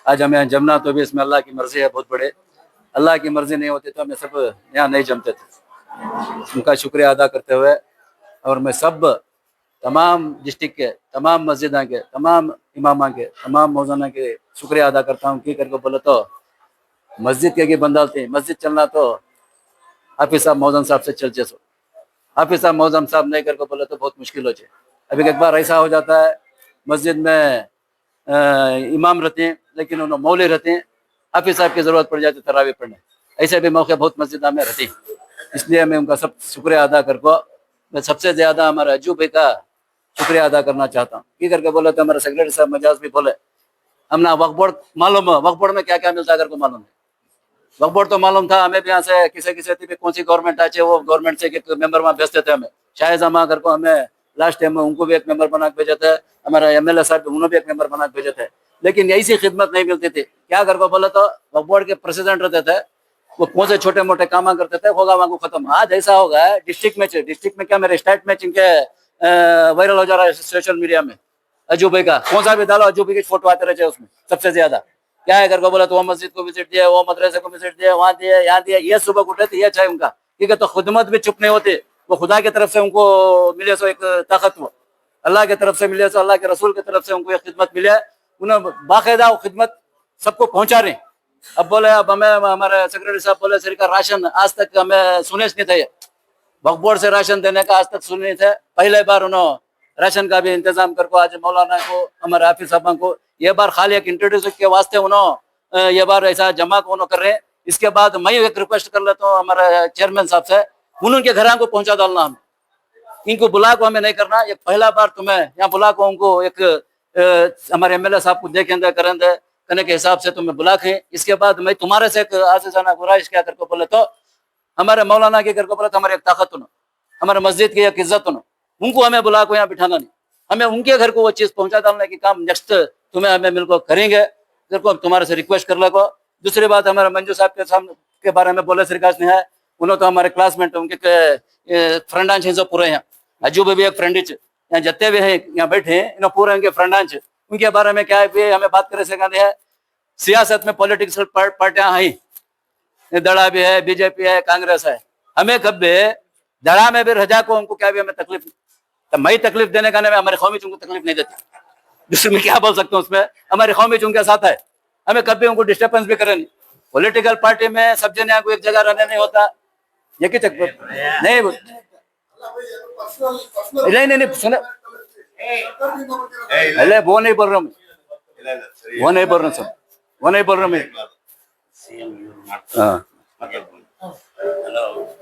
आज हमें जमना तो भी इसमें अल्लाह की मर्जी है बहुत बड़े। अल्लाह की मर्जी नहीं होती तो हमें सब यहाँ नहीं जमते थे। उनका शुक्रिया अदा करते हुए और मैं सब तमाम डिस्ट्रिक्ट के तमाम मस्जिद के तमाम इमामा के तमाम मौजाना के शुक्रिया अदा करता हूँ कि करके बोले तो मस्जिद के बंदाल थी, मस्जिद चलना तो हाफिज साहब मौजन साहब से चल सो, हाफिज साहब मौजन साहब नहीं करके बोले तो बहुत मुश्किल हो जाए। अभी एक बार ऐसा हो जाता है मस्जिद में इमाम रहते हैं लेकिन उन्होंने मौले रहते हैं, हाफिज साहब की ज़रूरत पड़ जाती है तरावी पढ़ने, ऐसे भी मौके बहुत मस्जिद में रहती हैं। इसलिए मैं उनका सब शुक्रिया अदा करको मैं सबसे ज़्यादा हमारे अज्जू भाई का शुक्रिया अदा करना चाहता हूँ। की करके बोले तो हमारे सेक्रेटरी साहब मजाज भी बोले हमने वक्फ बोर्ड मालूम है, वक्फ बोर्ड में क्या क्या मिलता है करके मालूम है। वक्फ बोर्ड तो मालूम था, हमें भी यहाँ से किसी भी कौन सी गवर्नमेंट आचे वो गवर्नमेंट से एक मेंबर वहाँ भेजते थे हमें। शायद जमा करको हमें लास्ट टाइम में उनको भी एक मेंबर बना के भेजे थे, हमारा एमएलए साहब उन्होंने भी एक मेंबर बना के भेजे थे, लेकिन ऐसी खिदमत नहीं मिलती थी। क्या करको बोले तो वक्फ बोर्ड के प्रेसिडेंट रहते थे, वो कौन से छोटे मोटे काम करते थे, होगा वहाँ को खत्म। आज ऐसा होगा डिस्ट्रिक्ट में क्या मेरे स्टेट में इनके वायरल हो जा रहा है सोशल मीडिया में। अज्जू भाई का कौन सा भी डालो अज्जू भाई की फोटो आते रहे उसमें सबसे ज्यादा। क्या है करके बोला तो वो मस्जिद को विजिट दिया, वो मदरसे को विजिट दिया, वहाँ दिया यहाँ दिया, ये सुबह उठे थे ये अच्छा है उनका। ठीक है, तो खुदमत भी चुप नहीं होती, वो खुदा की तरफ से उनको मिले सो एक ताकत, वो अल्लाह की तरफ से मिले सो अल्लाह के रसूल की तरफ से उनको एक खिदमत मिले, उन्हें बाकायदा वो खिदमत सबको पहुंचा रहे। अब बोले अब हमें हमारे सेक्रेटरी साहब बोले सर का राशन आज तक हमें सुने नहीं थे, वक्फ बोर्ड से राशन देने का आज तक सुने नहीं थे। पहले बार उन्होंने राशन का भी इंतजाम करको आज मौलाना को हमारे हाफिज साहब को ये बार खाली एक इंट्रोड्यूस के वास्ते उन्होंने ये बार ऐसा जमा को उन्होंने कर रहे हैं। इसके बाद मैं एक रिक्वेस्ट कर लेता हूँ हमारे चेयरमैन साहब से, उनके घर को पहुंचा डालना, हम इनको बुला को हमें नहीं करना। एक पहला बार तुम्हें यहाँ बुला को उनको एक हमारे एमएलए साहब को देखेंगे करेंगे करने के हिसाब से तुम्हें बुला के, इसके बाद मैं तुम्हारे से एक आजीज़ाना गुजारिश क्या करके बोले तो हमारे मौलाना के करके बोले तो हमारे एक ताकत हो, हमारे मस्जिद की एक इज्जत हो, उनको हमें बुला को यहाँ बिठाना नहीं, हमें उनके घर को वो चीज़ पहुंचा डालने की काम नेक्स्ट तुम्हें हमें मिलकर करेंगे, को तुम्हारे से रिक्वेस्ट कर लगो। दूसरी बात हमारे मंजू साहब के सामने के बारे में बोले श्रीकाश ने है, उन्होंने तो हमारे क्लासमेट उनके फ्रेंडांच हैं जो पूरे हैं, अजू भी एक फ्रेंड यहाँ जत्ते भी हैं यहाँ बैठे हैं इन्होंने पूरे उनके फ्रेंडांच, उनके बारे में क्या है हमें बात करे से है। सियासत में पॉलिटिकल पार्टियां हैं, दड़ा भी है, बीजेपी है, कांग्रेस है, हमें कभी दड़ा में भी रजा को उनको क्या भी हमें तो मैं तकलीफ देने का नहीं, हमारे कौमी चुन को तकलीफ नहीं देती। जिसमें क्या बोल सकता हूँ उसमें, हमारे कौमी चुन के साथ है, हमें कभी उनको डिस्टर्बेंस भी करें नहीं। पॉलिटिकल पार्टी में सब जने को एक जगह रहने नहीं होता, ये की चक्कर नहीं नहीं नहीं सुनो, अरे वो नहीं बोल रहा हूँ, वो नहीं बोल रहा हूँ, वो नहीं बोल रहा हूँ मैं। हाँ हेलो